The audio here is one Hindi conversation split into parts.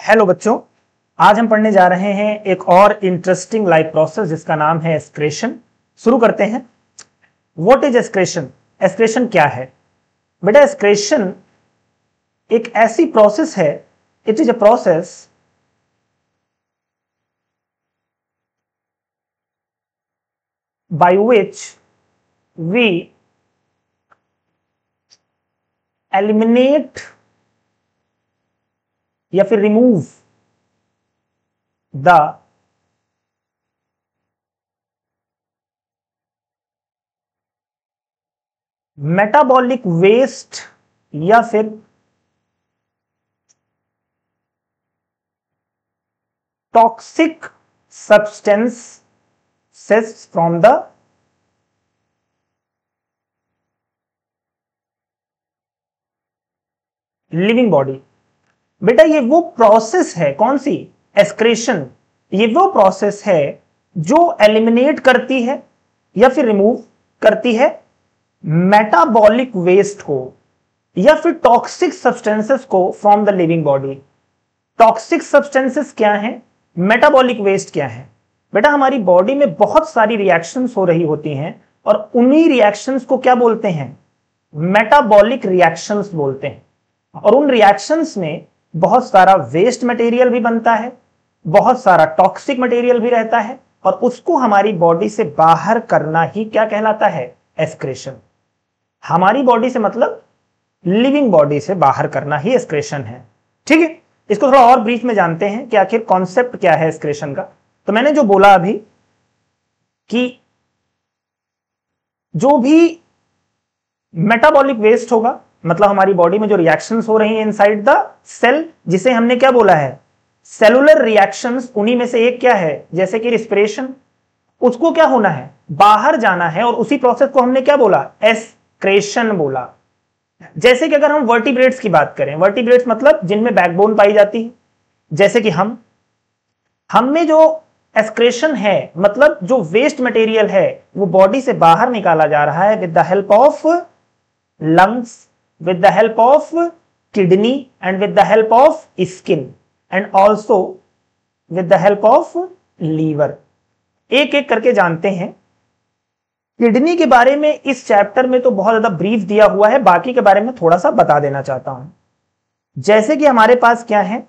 हेलो बच्चों, आज हम पढ़ने जा रहे हैं एक और इंटरेस्टिंग लाइफ प्रोसेस जिसका नाम है एस्क्रेशन। शुरू करते हैं। What is एस्क्रेशन? एस्क्रेशन क्या है बेटा? एस्क्रेशन एक ऐसी प्रोसेस है, it is a process by which we eliminate या फिर रिमूव द मेटाबॉलिक वेस्ट या फिर toxic substances from the living body. बेटा ये वो प्रोसेस है, कौन सी? एस्क्रेशन। ये वो प्रोसेस है जो एलिमिनेट करती है या फिर रिमूव करती है मेटाबॉलिक वेस्ट को या फिर टॉक्सिक सब्सटेंसेस को from the living body. Toxic substances क्या है, मेटाबॉलिक वेस्ट क्या है? बेटा हमारी बॉडी में बहुत सारी रिएक्शंस हो रही होती हैं और उन्हीं रिएक्शंस को क्या बोलते हैं? मेटाबॉलिक रिएक्शंस बोलते हैं। और उन रिएक्शंस में बहुत सारा वेस्ट मटेरियल भी बनता है, बहुत सारा टॉक्सिक मटेरियल भी रहता है और उसको हमारी बॉडी से बाहर करना ही क्या कहलाता है? एस्क्रेशन। हमारी बॉडी से मतलब लिविंग बॉडी से बाहर करना ही एस्क्रेशन है। ठीक है, इसको थोड़ा और ब्रीफ में जानते हैं कि आखिर कॉन्सेप्ट क्या है एस्क्रेशन का। तो मैंने जो बोला अभी कि जो भी मेटाबॉलिक वेस्ट होगा, मतलब हमारी बॉडी में जो रिएक्शंस हो रही हैं इनसाइड द सेल, जिसे हमने क्या बोला है? Cellular reactions. उन्हीं में से एक क्या है? जैसे कि रिस्पिरेशन, उसको क्या होना है? बाहर जाना है और उसी प्रोसेस को हमने क्या बोला? एस्क्रेशन बोला। जैसे कि अगर हम वर्टिब्रेट्स की बात करें, वर्टिब्रेट्स मतलब जिनमें बैकबोन पाई जाती है, जैसे कि हम में जो एस्क्रेशन है, मतलब जो वेस्ट मटेरियल है वो बॉडी से बाहर निकाला जा रहा है with the help of lungs, with the help of kidney and with the help of skin and also with the help of liver। एक एक करके जानते हैं। किडनी के बारे में इस चैप्टर में तो बहुत ज्यादा ब्रीफ दिया हुआ है, बाकी के बारे में थोड़ा सा बता देना चाहता हूं। जैसे कि हमारे पास क्या है?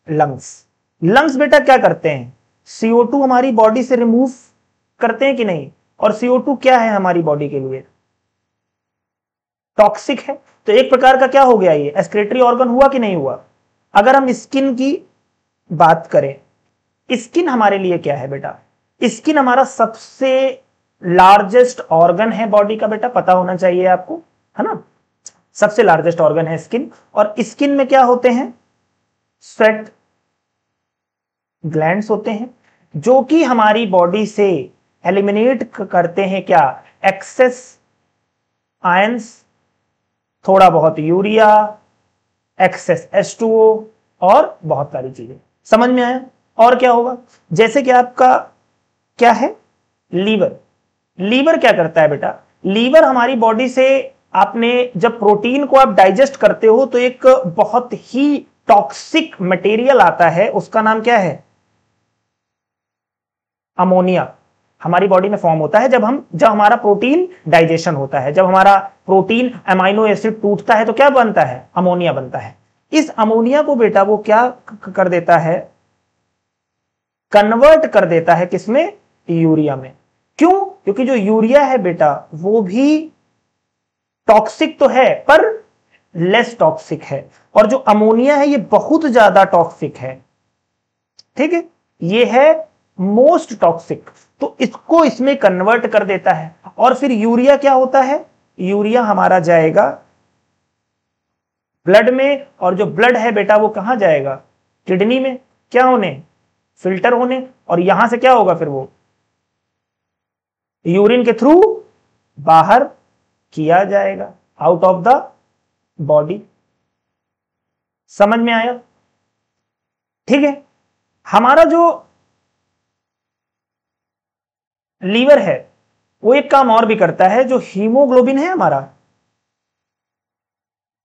लंग्स। लंग्स बेटा क्या करते हैं? CO2 हमारी बॉडी से रिमूव करते हैं कि नहीं? और CO2 क्या है हमारी बॉडी के लिए? टॉक्सिक है। तो एक प्रकार का क्या हो गया? ये एस्क्रेटरी ऑर्गन हुआ कि नहीं हुआ? अगर हम स्किन की बात करें, स्किन हमारे लिए क्या है बेटा? स्किन हमारा सबसे लार्जेस्ट ऑर्गन है बॉडी का बेटा, पता होना चाहिए आपको, है ना? सबसे लार्जेस्ट ऑर्गन है स्किन। और स्किन में क्या होते हैं? स्वेट ग्लैंड्स होते हैं जो कि हमारी बॉडी से एलिमिनेट करते हैं क्या? एक्सेस आयंस, थोड़ा बहुत यूरिया, एक्सेस H2O और बहुत सारी चीजें। समझ में आया? और क्या होगा? जैसे कि आपका क्या है? लीवर। लीवर क्या करता है बेटा? लीवर हमारी बॉडी से, आपने जब प्रोटीन को आप डाइजेस्ट करते हो तो एक बहुत ही टॉक्सिक मटेरियल आता है, उसका नाम क्या है? अमोनिया। हमारी बॉडी में फॉर्म होता है जब हमारा प्रोटीन डाइजेशन होता है, जब हमारा प्रोटीन अमाइनो एसिड टूटता है तो क्या बनता है? अमोनिया बनता है। इस अमोनिया को बेटा वो क्या कर देता है? कन्वर्ट कर देता है किसमें? यूरिया में। क्यों? क्योंकि जो यूरिया है बेटा वो भी टॉक्सिक तो है पर लेस टॉक्सिक है, और जो अमोनिया है ये बहुत ज्यादा टॉक्सिक है। ठीक है, ये है मोस्ट टॉक्सिक। तो इसको इसमें कन्वर्ट कर देता है और फिर यूरिया क्या होता है? यूरिया हमारा जाएगा ब्लड में, और जो ब्लड है बेटा वो कहां जाएगा? किडनी में। क्या होने? फिल्टर होने। और यहां से क्या होगा? फिर वो यूरिन के थ्रू बाहर किया जाएगा, आउट ऑफ द बॉडी। समझ में आया? ठीक है, हमारा जो लीवर है वो एक काम और भी करता है, जो हीमोग्लोबिन है हमारा,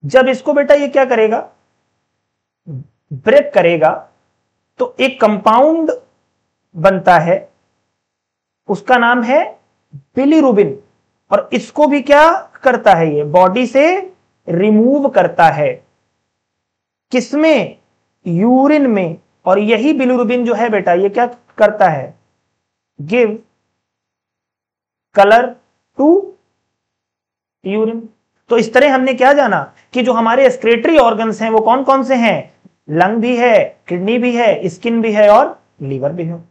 जब इसको बेटा ये क्या करेगा? ब्रेक करेगा तो एक कंपाउंड बनता है, उसका नाम है बिलीरुबिन, और इसको भी क्या करता है, ये बॉडी से रिमूव करता है। किसमें? यूरिन में। और यही बिलीरुबिन जो है बेटा, ये क्या करता है? Give colour to urine. तो इस तरह हमने क्या जाना कि जो हमारे एक्सक्रीटरी ऑर्गन्स हैं वो कौन कौन से हैं? लंग भी है, किडनी भी है, स्किन भी है और लीवर भी है।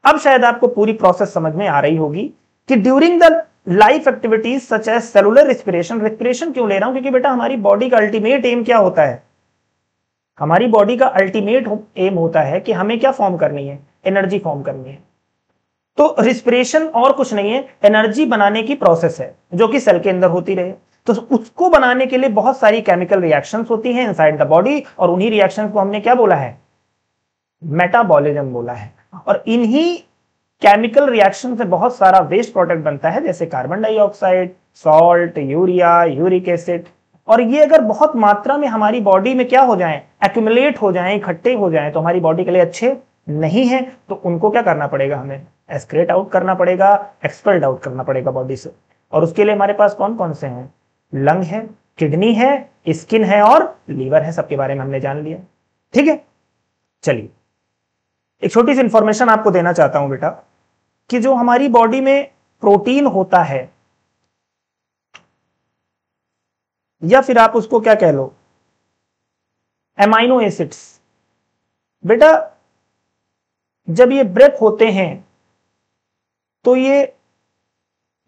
अब शायद आपको पूरी प्रोसेस समझ में आ रही होगी कि during the life activities such as cellular respiration. Respiration क्यों ले रहा हूं? क्योंकि बेटा हमारी बॉडी का अल्टीमेट एम क्या होता है? हमारी बॉडी का अल्टीमेट एम होता है कि हमें क्या फॉर्म करनी है? एनर्जी फॉर्म करनी है। तो रिस्पिरेशन और कुछ नहीं है, एनर्जी बनाने की प्रोसेस है जो कि सेल के अंदर होती रहे। तो उसको बनाने के लिए बहुत सारी केमिकल रिएक्शंस होती हैं इनसाइड द बॉडी, और उन्हीं रिएक्शंस को हमने क्या बोला है? मेटाबॉलिज्म बोला है। और इन्हीं केमिकल रिएक्शन से बहुत सारा वेस्ट प्रोडक्ट बनता है, जैसे carbon dioxide, salt, urea, uric acid. और ये अगर बहुत मात्रा में हमारी बॉडी में क्या हो जाए? एक्यूमुलेट हो जाए, इकट्ठे हो जाए, तो हमारी बॉडी के लिए अच्छे नहीं है। तो उनको क्या करना पड़ेगा? हमें एक्सक्रेट आउट करना पड़ेगा, एक्सपेल्ड आउट करना पड़ेगा बॉडी से। और उसके लिए हमारे पास कौन कौन से हैं? लंग है, किडनी है, स्किन है और लीवर है। सबके बारे में हमने जान लिया। ठीक है, चलिए एक छोटी सी इंफॉर्मेशन आपको देना चाहता हूं बेटा, कि जो हमारी बॉडी में प्रोटीन होता है, या फिर आप उसको क्या कह लो, एमाइनो एसिड्स, बेटा जब ये ब्रेक होते हैं तो ये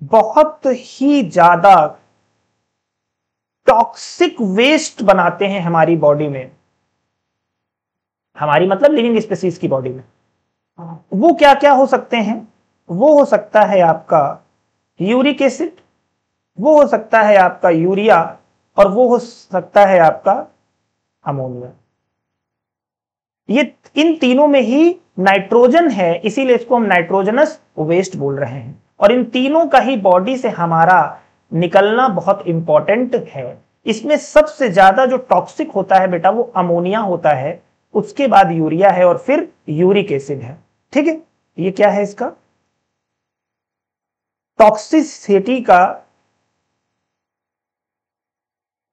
बहुत ही ज्यादा टॉक्सिक वेस्ट बनाते हैं हमारी बॉडी में। हमारी मतलब लिविंग स्पीसीज की बॉडी में। वो क्या क्या हो सकते हैं? वो हो सकता है आपका यूरिक एसिड, वो हो सकता है आपका यूरिया, और वो हो सकता है आपका अमोनिया। ये इन तीनों में ही नाइट्रोजन है, इसीलिए इसको हम नाइट्रोजनस वेस्ट बोल रहे हैं। और इन तीनों का ही बॉडी से हमारा निकलना बहुत इंपॉर्टेंट है। इसमें सबसे ज्यादा जो टॉक्सिक होता है बेटा वो अमोनिया होता है, उसके बाद यूरिया है और फिर यूरिक एसिड है। ठीक है, ये क्या है? इसका टॉक्सिसिटी का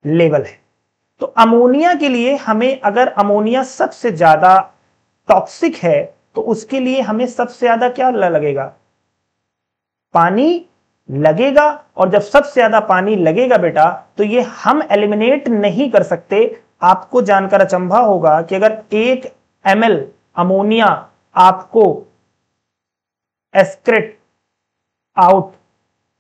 लेवल है। तो अमोनिया के लिए हमें, अगर अमोनिया सबसे ज्यादा टॉक्सिक है तो उसके लिए हमें सबसे ज्यादा क्या लगेगा? पानी लगेगा। और जब सबसे ज्यादा पानी लगेगा बेटा तो ये हम एलिमिनेट नहीं कर सकते। आपको जानकर अचंभा होगा कि अगर 1 ml अमोनिया आपको एक्सक्रेट आउट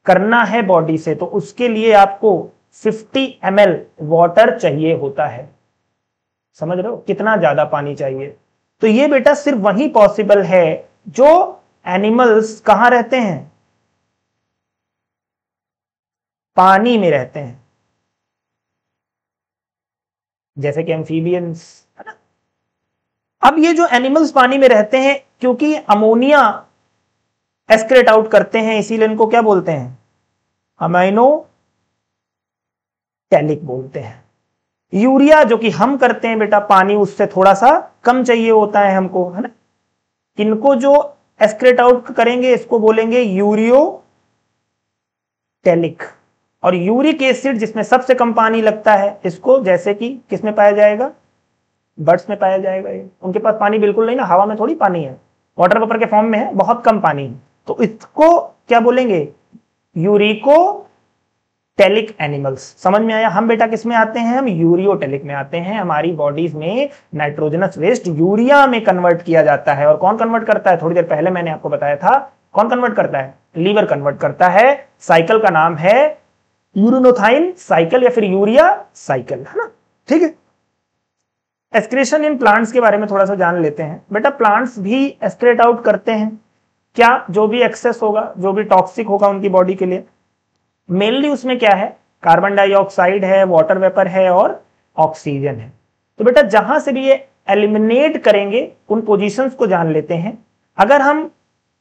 करना है बॉडी से, तो उसके लिए आपको 50 ml वाटर चाहिए होता है। समझ रहे हो कितना ज्यादा पानी चाहिए? तो ये बेटा सिर्फ वही पॉसिबल है जो एनिमल्स कहां रहते हैं? पानी में रहते हैं, जैसे कि एम्फीबियंस, है ना। अब ये जो एनिमल्स पानी में रहते हैं, क्योंकि अमोनिया एक्सक्रेट आउट करते हैं, इसीलिए इनको क्या बोलते हैं? अमाइनो टैलिक बोलते हैं। यूरिया जो कि हम करते हैं बेटा, पानी उससे थोड़ा सा कम चाहिए होता है हमको, है ना। इनको जो एक्सक्रेट आउट करेंगे इसको बोलेंगे यूरियो टैलिक। और यूरिक एसिड जिसमें सबसे कम पानी लगता है, इसको जैसे कि किसमें पाया जाएगा? बर्ड्स में पाया जाएगा। ये उनके पास पानी बिल्कुल नहीं ना, हवा में थोड़ी पानी है, वाटर वेपर के फॉर्म में है, बहुत कम पानी है। तो इसको क्या बोलेंगे? यूरिको टेलिक एनिमल्स। समझ में आया? हम बेटा किस में आते हैं? हम यूरियोटेलिक में आते हैं। हमारी बॉडीज में नाइट्रोजनस वेस्ट यूरिया में कन्वर्ट किया जाता है। और कौन कन्वर्ट करता है? थोड़ी देर पहले मैंने आपको बताया था, कौन कन्वर्ट करता है? लीवर कन्वर्ट करता है। साइकिल का नाम है यूरिनोथाइन साइकिल या फिर यूरिया साइकिल, है ना। ठीक है, एक्सक्रीशन इन प्लांट्स के बारे में थोड़ा सा जान लेते हैं। बेटा प्लांट्स भी एक्सक्रेट आउट करते हैं क्या? जो भी एक्सेस होगा, जो भी टॉक्सिक होगा उनकी बॉडी के लिए, मेनली उसमें क्या है? कार्बन डाइऑक्साइड है, वाटर वेपर है और ऑक्सीजन है। तो बेटा जहां से भी ये एलिमिनेट करेंगे उन पोजीशंस को जान लेते हैं। अगर हम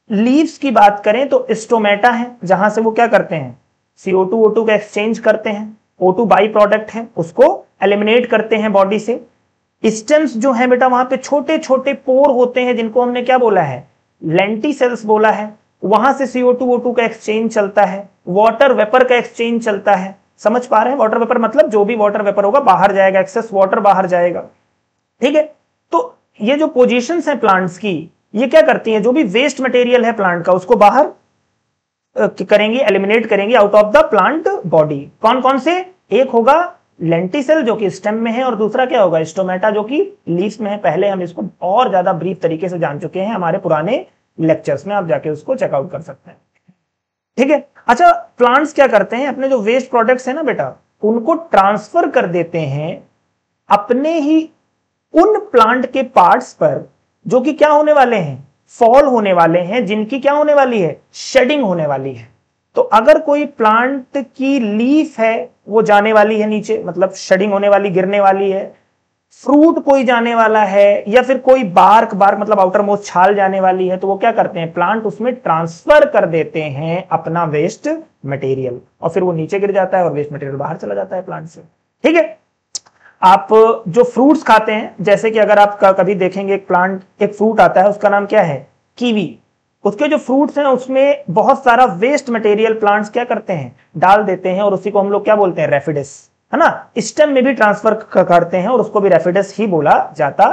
लीव्स की बात करें तो स्टोमेटा है, जहां से वो क्या करते हैं? CO2 O2 का एक्सचेंज करते हैं। O2 बाई प्रोडक्ट है, उसको एलिमिनेट करते हैं बॉडी से। स्टेम्स जो है बेटा वहां पे छोटे छोटे पोर होते हैं जिनको हमने क्या बोला है, लेंटिसेल्स बोला है। वहां से CO2 O2 का एक्सचेंज चलता है, वाटर वेपर का एक्सचेंज चलता है। समझ पा रहे हैं? वाटर वेपर मतलब जो भी वाटर वेपर होगा बाहर जाएगा, एक्सेस वाटर बाहर जाएगा। ठीक है, तो ये जो पोजीशंस हैं प्लांट्स की, ये क्या करती हैं, जो भी वेस्ट मटेरियल है प्लांट का उसको बाहर करेंगे, एलिमिनेट करेंगे out of the plant body. कौन कौन से? एक होगा लेंटिसेल जो कि स्टेम में है, और दूसरा क्या होगा, स्टोमेटा जो कि लीव्स में है। पहले हम इसको और ज्यादा ब्रीफ तरीके से जान चुके हैं हमारे पुराने लेक्चर्स में, आप जाके उसको चेकआउट कर सकते हैं। ठीक है, अच्छा प्लांट्स क्या करते हैं, अपने जो वेस्ट प्रोडक्ट्स है ना बेटा, उनको ट्रांसफर कर देते हैं अपने ही उन प्लांट के पार्ट्स पर जो कि क्या होने वाले हैं, फॉल होने वाले हैं, जिनकी क्या होने वाली है, शेडिंग होने वाली है। तो अगर कोई प्लांट की लीफ है वो जाने वाली है नीचे, मतलब शेडिंग होने वाली, गिरने वाली है, फ्रूट कोई जाने वाला है, या फिर कोई बार्क मतलब आउटर मोस्ट छाल जाने वाली है, तो वो क्या करते हैं, प्लांट उसमें ट्रांसफर कर देते हैं अपना वेस्ट मटेरियल, और फिर वो नीचे गिर जाता है और वेस्ट मटेरियल बाहर चला जाता है प्लांट से। ठीक है, आप जो फ्रूट्स खाते हैं, जैसे कि अगर आप कभी देखेंगे एक फ्रूट आता है, उसका नाम क्या है, कीवी। उसके जो फ्रूट्स हैं उसमें बहुत सारा वेस्ट मटेरियल प्लांट्स क्या करते हैं, डाल देते हैं, और उसी को हम लोग क्या बोलते हैं, रेफिडस, है ना। स्टेम में भी ट्रांसफर करते हैं और उसको भी रेफिडस ही बोला जाता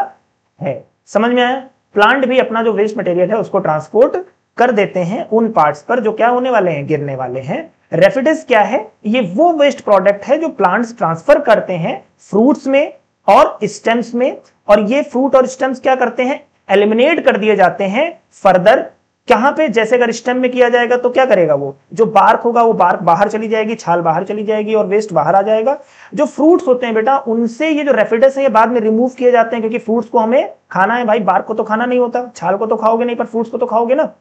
है। समझ में आया? प्लांट भी अपना जो वेस्ट मटेरियल है उसको ट्रांसपोर्ट कर देते हैं उन पार्ट्स पर जो क्या होने वाले हैं, गिरने वाले हैं। रेफिडस क्या है, ये वो वेस्ट प्रोडक्ट है जो प्लांट्स ट्रांसफर करते हैं फ्रूट्स में और स्टेम्स में, और ये फ्रूट और स्टेम्स क्या करते हैं, एलिमिनेट कर दिए जाते हैं फर्दर। कहां पे, जैसे अगर स्टेम में किया जाएगा तो क्या करेगा, वो जो बार्क होगा वो बार्क बाहर चली जाएगी, छाल बाहर चली जाएगी और वेस्ट बाहर आ जाएगा। जो फ्रूट्स होते हैं बेटा, उनसे ये जो रेफिडस है ये बाद में रिमूव किए जाते हैं, क्योंकि फ्रूट्स को हमें खाना है भाई, बार्क को तो खाना नहीं होता, छाल को तो खाओगे नहीं, पर फ्रूट्स को तो खाओगे ना,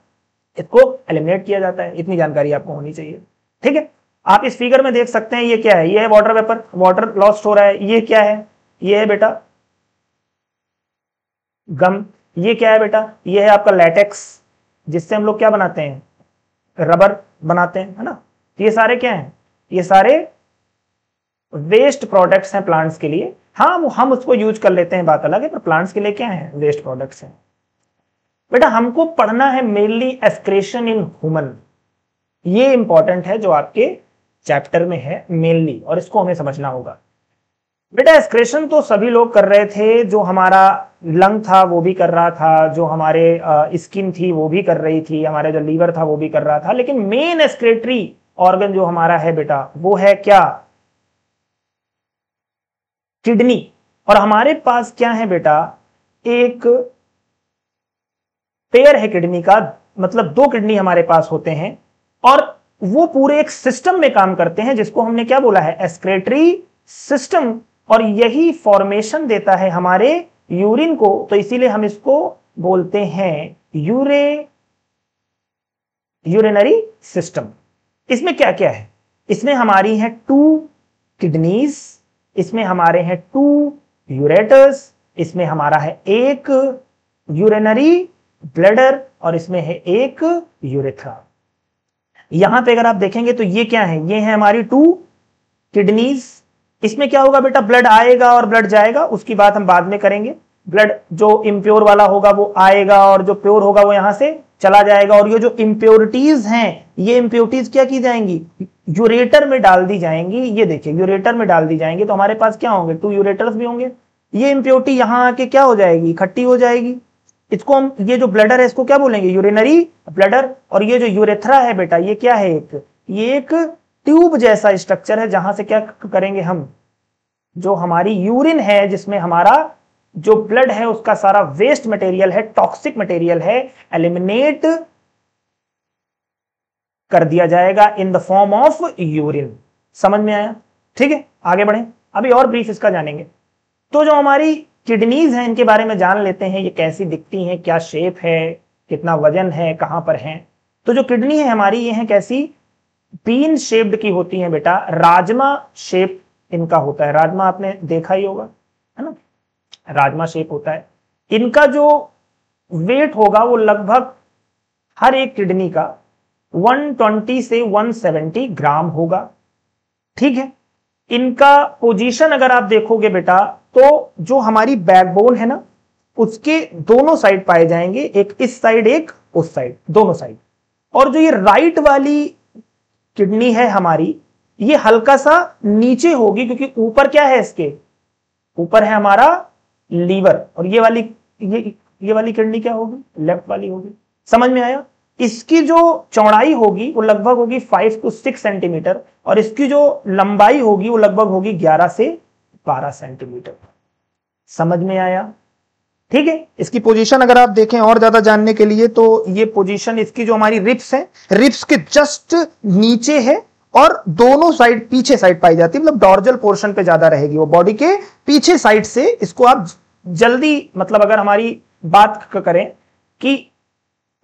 इसको एलिमिनेट किया जाता है। इतनी जानकारी आपको होनी चाहिए। ठीक है, आप इस फिगर में देख सकते हैं, ये क्या है, ये है वाटर वेपर, वाटर लॉस्ट हो रहा है। ये क्या है, ये है बेटा गम। ये क्या है बेटा, ये है आपका लैटेक्स, जिससे हम लोग क्या बनाते हैं, रबर बनाते हैं, है ना। ये सारे क्या हैं, ये सारे वेस्ट प्रोडक्ट्स हैं प्लांट्स के लिए। हाँ, हम उसको यूज कर लेते हैं, बात अलग है, पर प्लांट्स के लिए क्या है, वेस्ट प्रोडक्ट्स हैं। बेटा हमको पढ़ना है मेनली एक्सक्रीशन इन ह्यूमन, ये इंपॉर्टेंट है जो आपके चैप्टर में है मेनली, और इसको हमें समझना होगा। बेटा एक्सक्रीशन तो सभी लोग कर रहे थे, जो हमारा लंग था वो भी कर रहा था, जो हमारे स्किन थी वो भी कर रही थी, हमारा जो लीवर था वो भी कर रहा था, लेकिन मेन एक्सक्रीटरी ऑर्गन जो हमारा है बेटा वो है क्या, किडनी। और हमारे पास क्या है बेटा, एक पेयर है किडनी का, मतलब 2 किडनी हमारे पास होते हैं, और वो पूरे एक सिस्टम में काम करते हैं जिसको हमने क्या बोला है, एक्सक्रीटरी सिस्टम, और यही फॉर्मेशन देता है हमारे यूरिन को, तो इसीलिए हम इसको बोलते हैं यूरिनरी सिस्टम। इसमें क्या क्या है, इसमें हमारी है 2 किडनीज, इसमें हमारे हैं 2 यूरेटर्स, इसमें हमारा है 1 यूरिनरी ब्लैडर, और इसमें है 1 यूरेथ्रा। यहां पे अगर आप देखेंगे तो ये क्या है, ये है हमारी 2 किडनीज। इसमें क्या होगा बेटा, ब्लड आएगा और ब्लड जाएगा, उसकी बात हम बाद में करेंगे। ब्लड जो इम्प्योर वाला होगा वो आएगा, और जो प्योर होगा वो यहां से चला जाएगा, और ये जो इम्प्योरिटीज हैं, ये इम्प्योरिटीज क्या की जाएंगी, यूरेटर में डाल दी जाएंगी। ये देखिए यूरेटर में डाल दी जाएंगी, तो हमारे पास क्या होंगे, 2 यूरेटर्स भी होंगे। ये इम्प्योरिटी यहां आके क्या हो जाएगी, इकट्ठी हो जाएगी। इसको हम, ये जो ब्लडर है इसको क्या बोलेंगे, यूरिनरी ब्लडर। और ये जो यूरेथ्रा है बेटा, ये क्या है, ये एक ट्यूब जैसा स्ट्रक्चर है, जहां से क्या करेंगे हम, जो हमारी यूरिन है, जिसमें हमारा जो ब्लड है उसका सारा वेस्ट मटेरियल है, टॉक्सिक मटेरियल है, एलिमिनेट कर दिया जाएगा in the form of urine. समझ में आया? ठीक है, आगे बढ़े, अभी और ब्रीफ इसका जानेंगे। तो जो हमारी किडनीज हैं इनके बारे में जान लेते हैं, ये कैसी दिखती हैं, क्या शेप है, कितना वजन है, कहां पर है। तो जो किडनी है हमारी, ये है कैसी, बीन शेप्ड की होती है बेटा, राजमा शेप इनका होता है। राजमा आपने देखा ही होगा, है ना, राजमा शेप होता है। इनका जो वेट होगा वो लगभग हर एक किडनी का 120 से 170 ग्राम होगा। ठीक है, इनका पोजीशन अगर आप देखोगे बेटा, तो जो हमारी बैकबोन है ना, उसके दोनों साइड पाए जाएंगे, एक इस साइड एक उस साइड, दोनों साइड। और जो ये राइट वाली किडनी है हमारी, ये हल्का सा नीचे होगी, क्योंकि ऊपर क्या है, इसके ऊपर है हमारा लीवर, और ये वाली किडनी क्या होगी, लेफ्ट वाली होगी। समझ में आया? इसकी जो चौड़ाई होगी वो लगभग होगी 5 to 6 सेंटीमीटर, और इसकी जो लंबाई होगी वो लगभग होगी 11 से 12 सेंटीमीटर। समझ में आया? ठीक है। इसकी पोजीशन अगर आप देखें और ज्यादा जानने के लिए, तो ये पोजीशन इसकी जो हमारी रिब्स है, रिब्स के जस्ट नीचे है, और दोनों साइड पीछे साइड पाई जाती है, मतलब डॉर्जल पोर्शन पे ज्यादा रहेगी वो, बॉडी के पीछे साइड से। इसको आप जल्दी, मतलब अगर हमारी बात करें कि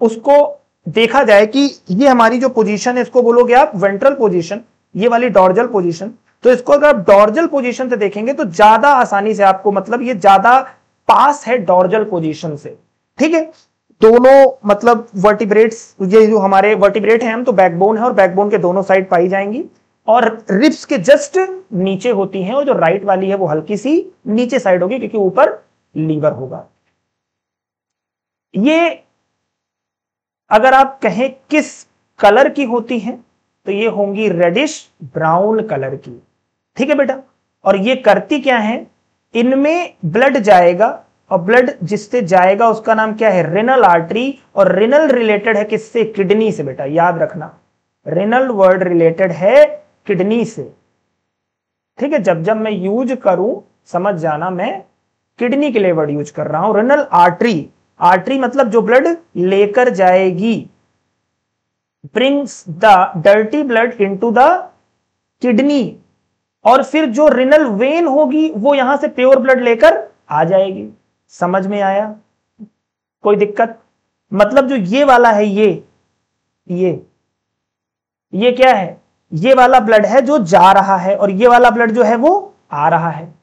उसको देखा जाए कि ये हमारी जो पोजीशन है, इसको बोलोगे आप वेंट्रल पोजीशन, ये वाली डॉर्जल पोजीशन। तो इसको अगर आप डॉर्जल पोजीशन से देखेंगे तो ज्यादा आसानी से आपको, मतलब ये ज्यादा पास है डॉर्जल पोजीशन से। ठीक है। दोनों मतलब वर्टिब्रेट्स, ये जो हमारे वर्टिब्रेट हैं हम, तो बैकबोन है, और बैकबोन के दोनों साइड पाई जाएंगी, और रिब्स के जस्ट नीचे होती हैं, और जो राइट वाली है वो हल्की सी नीचे साइड होगी, क्योंकि ऊपर लीवर होगा। ये अगर आप कहें किस कलर की होती हैं, तो ये होंगी रेडिश ब्राउन कलर की। ठीक है बेटा। और ये करती क्या है, इनमें ब्लड जाएगा, और ब्लड जिससे जाएगा उसका नाम क्या है, रेनल आर्टरी, और रेनल रिलेटेड है किससे, किडनी से। बेटा याद रखना, रेनल वर्ड रिलेटेड है किडनी से। ठीक है। जब जब मैं यूज करूं समझ जाना, मैं किडनी के लिए वर्ड यूज कर रहा हूं। रेनल आर्टरी, आर्टरी मतलब जो ब्लड लेकर जाएगी, brings the dirty blood into the kidney, और फिर जो रिनल वेन होगी वो यहां से प्योर ब्लड लेकर आ जाएगी। समझ में आया? कोई दिक्कत? मतलब जो ये वाला है, ये क्या है, ये वाला ब्लड है जो जा रहा है, और ये वाला ब्लड जो है वो आ रहा है।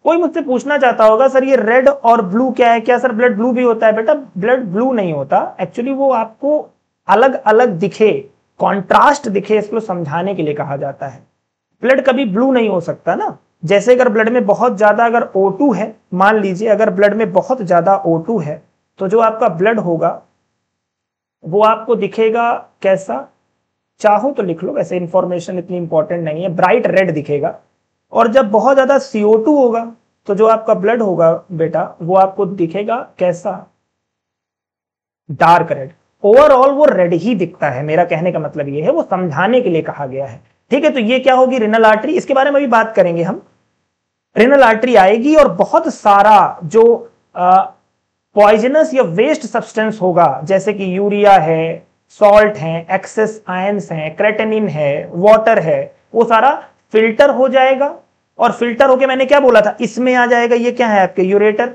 कोई मुझसे पूछना चाहता होगा, सर ये रेड और ब्लू क्या है, क्या सर ब्लड ब्लू भी होता है? बेटा ब्लड ब्लू नहीं होता, एक्चुअली वो आपको अलग अलग दिखे, कॉन्ट्रास्ट दिखे, इसको समझाने के लिए कहा जाता है। ब्लड कभी ब्लू नहीं हो सकता ना। जैसे अगर ब्लड में बहुत ज्यादा अगर O2 है, मान लीजिए अगर ब्लड में बहुत ज्यादा O2 है, तो जो आपका ब्लड होगा वो आपको दिखेगा कैसा, चाहो तो लिख लो, वैसे इंफॉर्मेशन इतनी इंपॉर्टेंट नहीं है, ब्राइट रेड दिखेगा। और जब बहुत ज्यादा CO2 होगा तो जो आपका ब्लड होगा बेटा वो आपको दिखेगा कैसा, डार्क रेड। ओवरऑल वो रेड ही दिखता है, मेरा कहने का मतलब ये है, वो समझाने के लिए कहा गया है। ठीक है। तो ये क्या होगी, रेनल आर्टरी, इसके बारे में भी बात करेंगे हम। रेनल आर्टरी आएगी और बहुत सारा जो पॉइजनस या वेस्ट सब्सटेंस होगा, जैसे कि यूरिया है, सॉल्ट है, एक्सेस आयंस है, क्रेटेनिन है, वाटर है, वो सारा फिल्टर हो जाएगा। और फिल्टर होके मैंने क्या बोला था, इसमें आ जाएगा, ये क्या है आपके यूरेटर,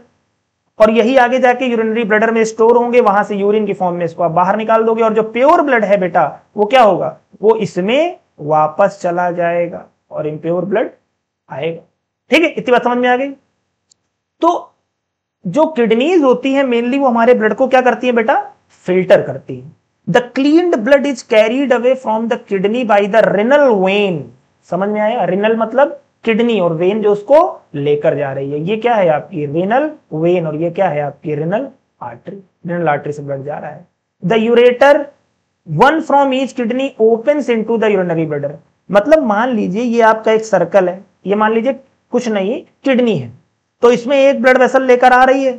और यही आगे जाके यूरिनरी ब्लडर में स्टोर होंगे, वहां से यूरिन की फॉर्म में इसको आप बाहर निकाल दोगे, और जो प्योर ब्लड है बेटा वो क्या होगा, वो इसमें वापस चला जाएगा और इम्प्योर ब्लड आएगा। ठीक है। इतनी बात समझ में आ गई? तो जो किडनीज होती है मेनली वो हमारे ब्लड को क्या करती है बेटा, फिल्टर करती है। The cleaned blood is carried away from the kidney by the renal vein. समझ में आया? रेनल मतलब किडनी, और वेन जो उसको लेकर जा रही है, ये क्या है आपकी रेनल वेन, और ये क्या है आपकी रेनल आर्टरी। रेनल आर्टरी से ब्लड जा रहा है। The ureter one from each kidney opens into the urinary bladder. मतलब मान लीजिए ये आपका एक सर्कल है, ये मान लीजिए कुछ नहीं किडनी है, तो इसमें एक ब्लड वेसल लेकर आ रही है,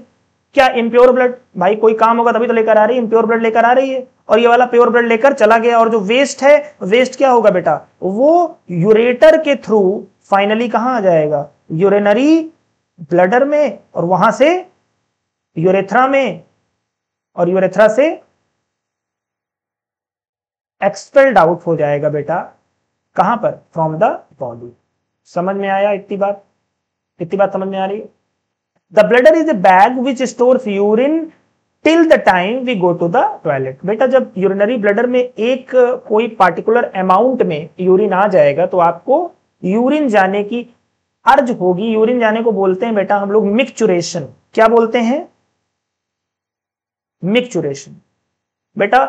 क्या इम्प्योर ब्लड, भाई कोई काम होगा तभी तो लेकर आ रही है, इम्प्योर ब्लड लेकर आ रही है, और ये वाला प्योर ब्लड लेकर चला गया। और जो वेस्ट है, वेस्ट क्या होगा बेटा, वो यूरेटर के थ्रू फाइनली कहां आ जाएगा, यूरिनरी ब्लडर में, और वहां से यूरेथ्रा में, और यूरेथ्रा से एक्सपेल्ड आउट हो जाएगा बेटा, कहां पर, फ्रॉम द बॉडी। समझ में आया? इतनी बात समझ में आ रही है? The bladder is a bag which stores urine till the time we go to the toilet. बेटा जब यूरिनरी ब्लडर में एक कोई पार्टिकुलर अमाउंट में यूरिन आ जाएगा तो आपको यूरिन जाने की अर्ज होगी। यूरिन जाने को बोलते हैं बेटा हम लोग मिक्चुरेशन। क्या बोलते हैं? मिक्चुरेशन। बेटा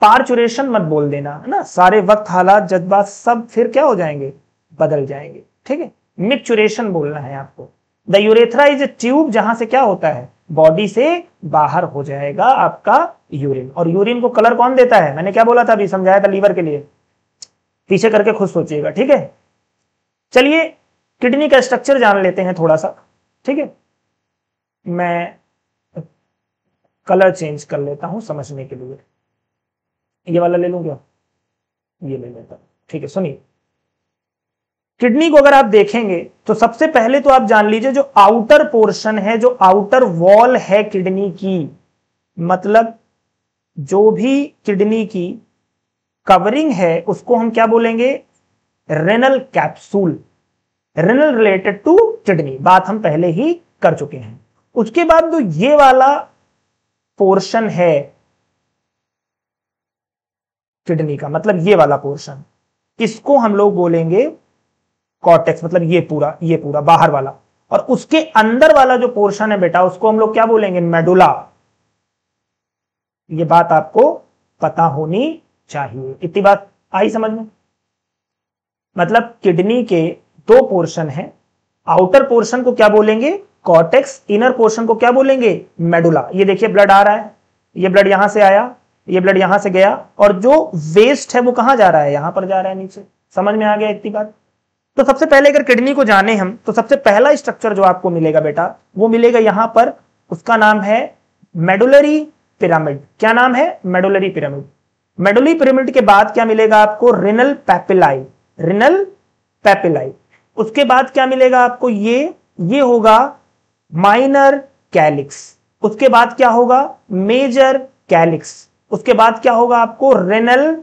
पार्चुरेशन मत बोल देना, है ना, सारे वक्त हालात जज्बात सब फिर क्या हो जाएंगे, बदल जाएंगे। ठीक है। मिक्चुरेशन बोलना है आपको। The urethra is a tube जहां से क्या होता है, बॉडी से बाहर हो जाएगा आपका यूरिन। और यूरिन को कलर कौन देता है, मैंने क्या बोला था अभी, समझाया था लीवर के लिए, पीछे करके खुद सोचिएगा, ठीक है। चलिए किडनी का स्ट्रक्चर जान लेते हैं थोड़ा सा, ठीक है। मैं कलर चेंज कर लेता हूं समझने के लिए, ये वाला ले लूं क्या, ये ले लेता हूं, ठीक है। सुनिए, किडनी को अगर आप देखेंगे तो सबसे पहले तो आप जान लीजिए जो आउटर पोर्शन है, जो आउटर वॉल है किडनी की, मतलब जो भी किडनी की कवरिंग है उसको हम क्या बोलेंगे, renal capsule. Renal related to kidney, बात हम पहले ही कर चुके हैं। उसके बाद जो ये वाला पोर्शन है किडनी का, मतलब ये वाला पोर्शन, इसको हम लोग बोलेंगे कॉर्टेक्स, मतलब ये पूरा बाहर वाला। और उसके अंदर वाला जो पोर्शन है बेटा, उसको हम लोग क्या बोलेंगे, मेडुला। ये बात आपको पता होनी चाहिए, इतनी बात आई समझ में। मतलब किडनी के दो पोर्शन है, आउटर पोर्शन को क्या बोलेंगे, कॉर्टेक्स, इनर पोर्शन को क्या बोलेंगे, मेडुला। ये देखिए ब्लड आ रहा है, ये ब्लड यहां से आया, ये ब्लड यहां से गया, और जो वेस्ट है वो कहां जा रहा है, यहां पर जा रहा है नीचे। समझ में आ गया इतनी बात। तो सबसे पहले अगर किडनी को जाने हम, तो सबसे पहला स्ट्रक्चर जो आपको मिलेगा बेटा, वो मिलेगा यहां पर, उसका नाम है मेडुलरी पिरामिड। क्या नाम है, मेडुलरी पिरामिड। मेडुलरी पिरामिड के बाद क्या मिलेगा आपको, रेनल पैपिलाई। रेनल पैपिलाई। उसके बाद क्या मिलेगा आपको, ये होगा माइनर कैलिक्स। उसके बाद क्या होगा, मेजर कैलिक्स। उसके बाद क्या होगा आपको, रेनल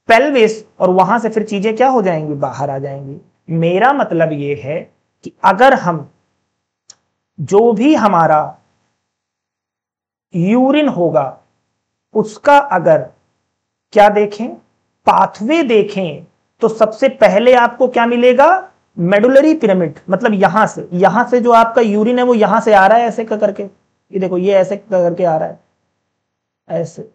पेल्विस। और वहां से फिर चीजें क्या हो जाएंगी, बाहर आ जाएंगी। मेरा मतलब यह है कि अगर हम जो भी हमारा यूरिन होगा उसका अगर क्या देखें, पाथवे देखें, तो सबसे पहले आपको क्या मिलेगा, मेडुलरी पिरामिड। मतलब यहां से जो आपका यूरिन है वो यहां से आ रहा है ऐसे करके, ये देखो ये ऐसे करके आ रहा है, ऐसे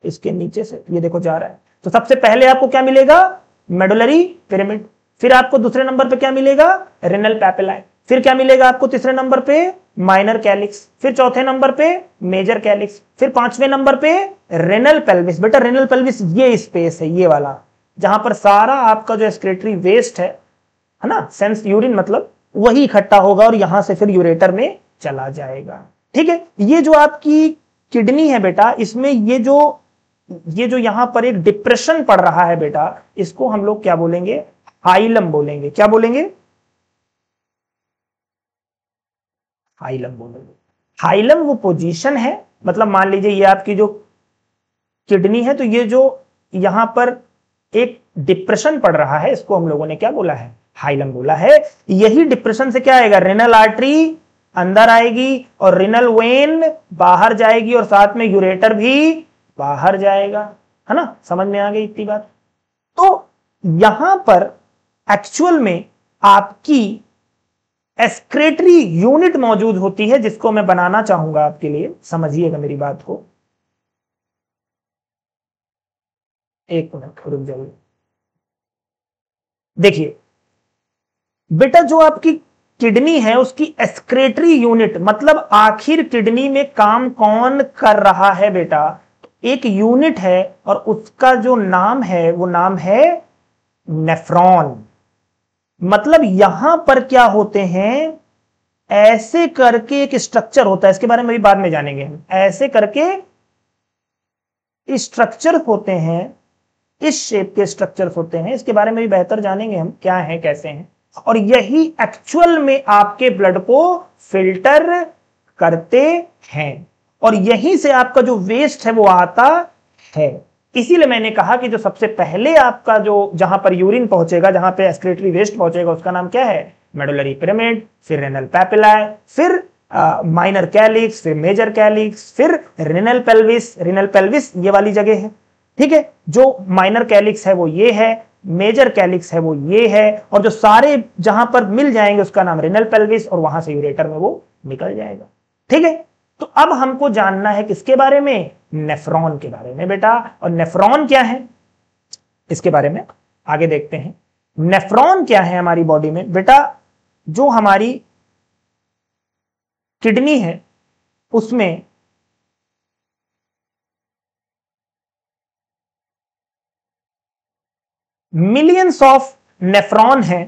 इसके नीचे से ये देखो जा रहा है। तो सबसे पहले आपको क्या मिलेगा, मेडुलरी पिरामिड। फिर आपको दूसरे नंबर पे क्या मिलेगा, रेनल पैपिलाई। फिर क्या मिलेगा आपको तीसरे नंबर पे, माइनर कैलिक्स। फिर चौथे नंबर पे मेजर कैलिक्स। फिर पांचवें नंबर पे रेनल पेल्विस। बेटा रेनल पेल्विस ये स्पेस है, ये वाला, जहां पर सारा आपका जो एक्सक्रीटरी वेस्ट है ना, सेंस यूरिन, मतलब वही इकट्ठा होगा और यहां से फिर यूरेटर में चला जाएगा। ठीक है। ये जो आपकी किडनी है बेटा, इसमें ये जो यहां पर एक डिप्रेशन पड़ रहा है बेटा, इसको हम लोग क्या बोलेंगे, हाइलम बोलेंगे। क्या बोलेंगे, हाइलम बोलेंगे। हाइलम वो पोजीशन है, मतलब मान लीजिए ये आपकी जो किडनी है, तो ये जो यहां पर एक डिप्रेशन पड़ रहा है, इसको हम लोगों ने क्या बोला है, हाइलम बोला है। यही डिप्रेशन से क्या आएगा, रेनल आर्टरी अंदर आएगी और रेनल वेन बाहर जाएगी और साथ में यूरेटर भी बाहर जाएगा, है ना। समझ में आ गई इतनी बात। तो यहां पर एक्चुअल में आपकी एक्सक्रीटरी यूनिट मौजूद होती है, जिसको मैं बनाना चाहूंगा आपके लिए, समझिएगा मेरी बात को। एक मिनट रुक जाइए। देखिए बेटा, जो आपकी किडनी है उसकी एक्सक्रीटरी यूनिट, मतलब आखिर किडनी में काम कौन कर रहा है बेटा, एक यूनिट है और उसका जो नाम है वो नाम है नेफ्रॉन। मतलब यहां पर क्या होते हैं, ऐसे करके एक स्ट्रक्चर होता है, इसके बारे में भी बाद में जानेंगे हम। ऐसे करके स्ट्रक्चर होते हैं, इस शेप के स्ट्रक्चर्स होते हैं, इसके बारे में भी बेहतर जानेंगे हम, क्या है कैसे हैं। और यही एक्चुअल में आपके ब्लड को फिल्टर करते हैं और यहीं से आपका जो वेस्ट है वो आता है। इसीलिए मैंने कहा कि जो सबसे पहले आपका जो जहां पर यूरिन पहुंचेगा, जहां पे एक्सक्रीटरी वेस्ट पहुंचेगा, उसका नाम क्या है, मेडुलरी पिरामिड। फिर रेनल पैपिलाई, फिर माइनर कैलिक्स, फिर मेजर कैलिक्स, फिर रेनल पेल्विस। रेनल पेल्विस ये वाली जगह है, ठीक है। जो माइनर कैलिक्स है वो ये है, मेजर कैलिक्स है वो ये है, और जो सारे जहां पर मिल जाएंगे उसका नाम रेनल पेल्विस, और वहां से यूरेटर में वो निकल जाएगा। ठीक है। तो अब हमको जानना है किसके बारे में, नेफ्रॉन के बारे में बेटा। और नेफ्रॉन क्या है इसके बारे में आगे देखते हैं। नेफ्रॉन क्या है हमारी बॉडी में बेटा, जो हमारी किडनी है उसमें मिलियंस ऑफ नेफ्रॉन है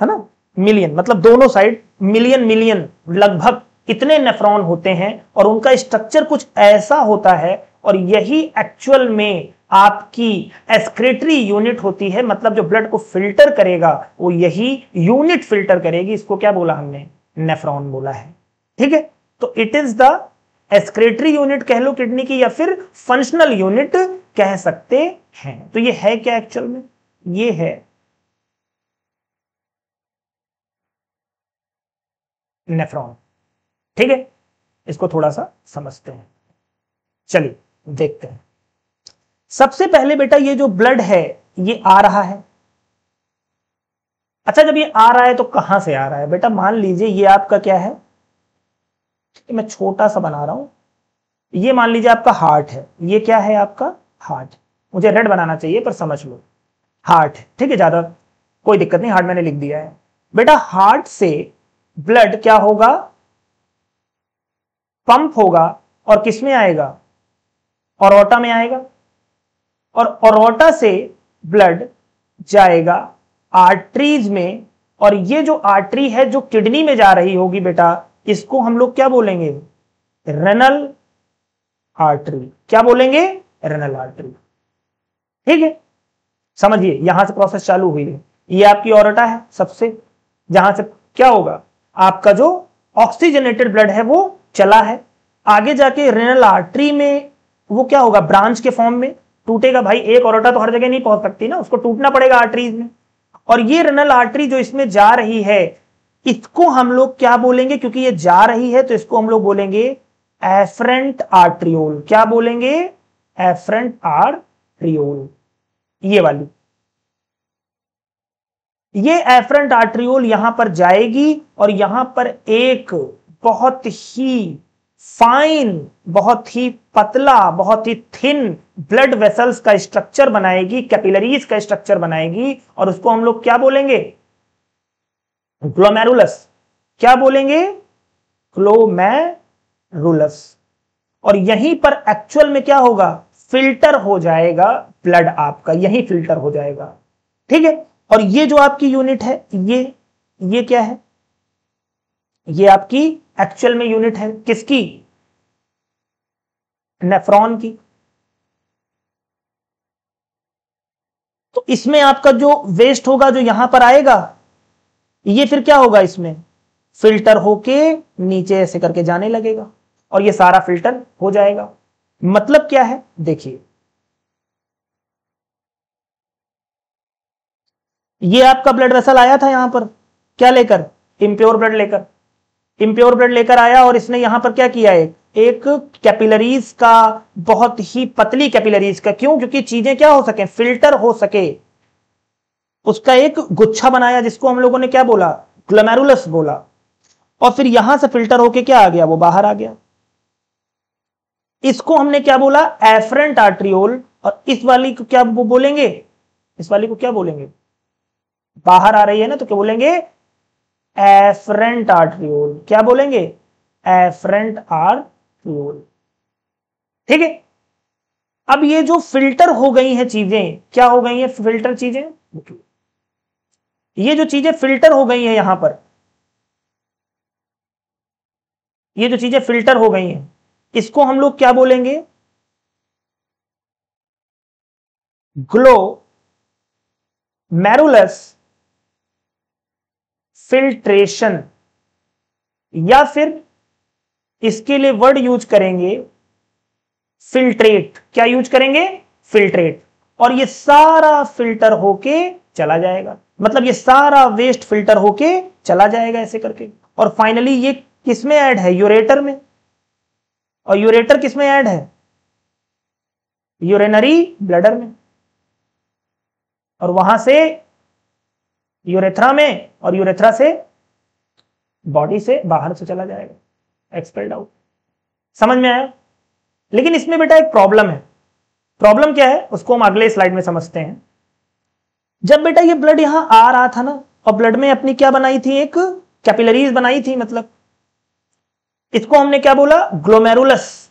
ना, मिलियन मतलब दोनों साइड मिलियन मिलियन लगभग इतने नेफ्रॉन होते हैं और उनका स्ट्रक्चर कुछ ऐसा होता है और यही एक्चुअल में आपकी एक्सक्रीटरी यूनिट होती है, मतलब जो ब्लड को फिल्टर करेगा वो यही यूनिट फिल्टर करेगी। इसको क्या बोला हमने, नेफ्रॉन बोला है। ठीक है, तो it is the excretory unit कह लो किडनी की, या फिर फंक्शनल यूनिट कह सकते हैं। तो ये है क्या एक्चुअल में, ये है नेफ्रॉन। ठीक है, इसको थोड़ा सा समझते हैं, चलिए देखते हैं। सबसे पहले बेटा ये जो ब्लड है ये आ रहा है। अच्छा, जब ये आ रहा है तो कहां से आ रहा है बेटा, मान लीजिए ये आपका क्या है, मैं छोटा सा बना रहा हूं, ये मान लीजिए आपका हार्ट है, ये क्या है आपका हार्ट, मुझे रेड बनाना चाहिए पर समझ लो हार्ट है। ठीक है, ज्यादा कोई दिक्कत नहीं, हार्ट मैंने लिख दिया है। बेटा हार्ट से ब्लड क्या होगा, पंप होगा और किस में आएगा, ऑरोटा में आएगा, और ऑरोटा से ब्लड जाएगा आर्टरीज में, और ये जो आर्टरी है जो किडनी में जा रही होगी बेटा, इसको हम लोग क्या बोलेंगे, रेनल आर्टरी। क्या बोलेंगे, रेनल आर्टरी। ठीक है, समझिए यहां से प्रोसेस चालू हुई है, ये आपकी ऑरोटा है सबसे, जहां से क्या होगा, आपका जो ऑक्सीजनेटेड ब्लड है वो चला है, आगे जाके रेनल आर्टरी में वो क्या होगा, ब्रांच के फॉर्म में टूटेगा। भाई एक ऑरोटा तो हर जगह नहीं पहुंच सकती ना, उसको टूटना पड़ेगा आर्टरीज में, और ये रेनल आर्टरी जो इसमें जा रही है इसको हम लोग क्या बोलेंगे, क्योंकि ये जा रही है तो इसको हम लोग बोलेंगे एफरेंट आर्ट्रियोल। क्या बोलेंगे, एफरेंट आर्ट्रियोल। ये वाली, ये एफरेंट आर्ट्रियोल यहां पर जाएगी और यहां पर एक बहुत ही फाइन, बहुत ही पतला, बहुत ही थिन ब्लड वेसल्स का स्ट्रक्चर बनाएगी, कैपिलरीज का स्ट्रक्चर बनाएगी, और उसको हम लोग क्या बोलेंगे, ग्लोमेरुलस। क्या बोलेंगे, ग्लोमेरुलस। और यहीं पर एक्चुअल में क्या होगा, फिल्टर हो जाएगा ब्लड आपका, यही फिल्टर हो जाएगा। ठीक है, और ये जो आपकी यूनिट है ये क्या है, ये आपकी एक्चुअल में यूनिट है किसकी, नेफ्रॉन की। तो इसमें आपका जो वेस्ट होगा जो यहां पर आएगा, ये फिर क्या होगा, इसमें फिल्टर होके नीचे ऐसे करके जाने लगेगा और ये सारा फिल्टर हो जाएगा। मतलब क्या है, देखिए ये आपका ब्लड वेसल आया था यहां पर क्या लेकर, इम्प्योर ब्लड लेकर, इम्प्योर ब्लड लेकर आया, और इसने यहां पर क्या किया, एक कैपिलरीज का, बहुत ही पतली कैपिलरीज का, क्यों, क्योंकि चीजें क्या हो सके, फिल्टर हो सके, उसका एक गुच्छा बनाया जिसको हम लोगों ने क्या बोला, ग्लोमेरुलस बोला, और फिर यहां से फिल्टर होके क्या आ गया, वो बाहर आ गया। इसको हमने क्या बोला, एफरेंट आर्ट्रियोल, और इस वाली को क्या वो बोलेंगे, इस वाली को क्या बोलेंगे, बाहर आ रही है ना तो क्या बोलेंगे, एफरेंट आर्ट्रियोल। क्या बोलेंगे, एफरेंट आर्ट्रियोल। ठीक है, अब ये जो फिल्टर हो गई हैं चीजें, क्या हो गई हैं, फिल्टर चीजें, ये जो चीजें फिल्टर हो गई हैं यहां पर, ये जो चीजें फिल्टर हो गई हैं इसको हम लोग क्या बोलेंगे, ग्लोमेरुलस फिल्ट्रेशन, या फिर इसके लिए वर्ड यूज करेंगे फिल्ट्रेट। क्या यूज करेंगे, फिल्ट्रेट। और ये सारा फिल्टर होके चला जाएगा, मतलब ये सारा वेस्ट फिल्टर होके चला जाएगा ऐसे करके, और फाइनली ये किसमें ऐड है, यूरेटर में, और यूरेटर किसमें ऐड है, यूरिनरी ब्लैडर में, और वहां से यूरेथ्रा में, और यूरेथ्रा से बॉडी से बाहर से चला जाएगा, एक्सपेल्ड आउट। समझ में आया। लेकिन इसमें बेटा एक प्रॉब्लम है। प्रॉब्लम क्या है उसको हम अगले स्लाइड में समझते हैं। जब बेटा ये ब्लड यहां आ रहा था ना, और ब्लड में अपनी क्या बनाई थी, एक कैपिलरीज बनाई थी, मतलब इसको हमने क्या बोला, ग्लोमेरुलस।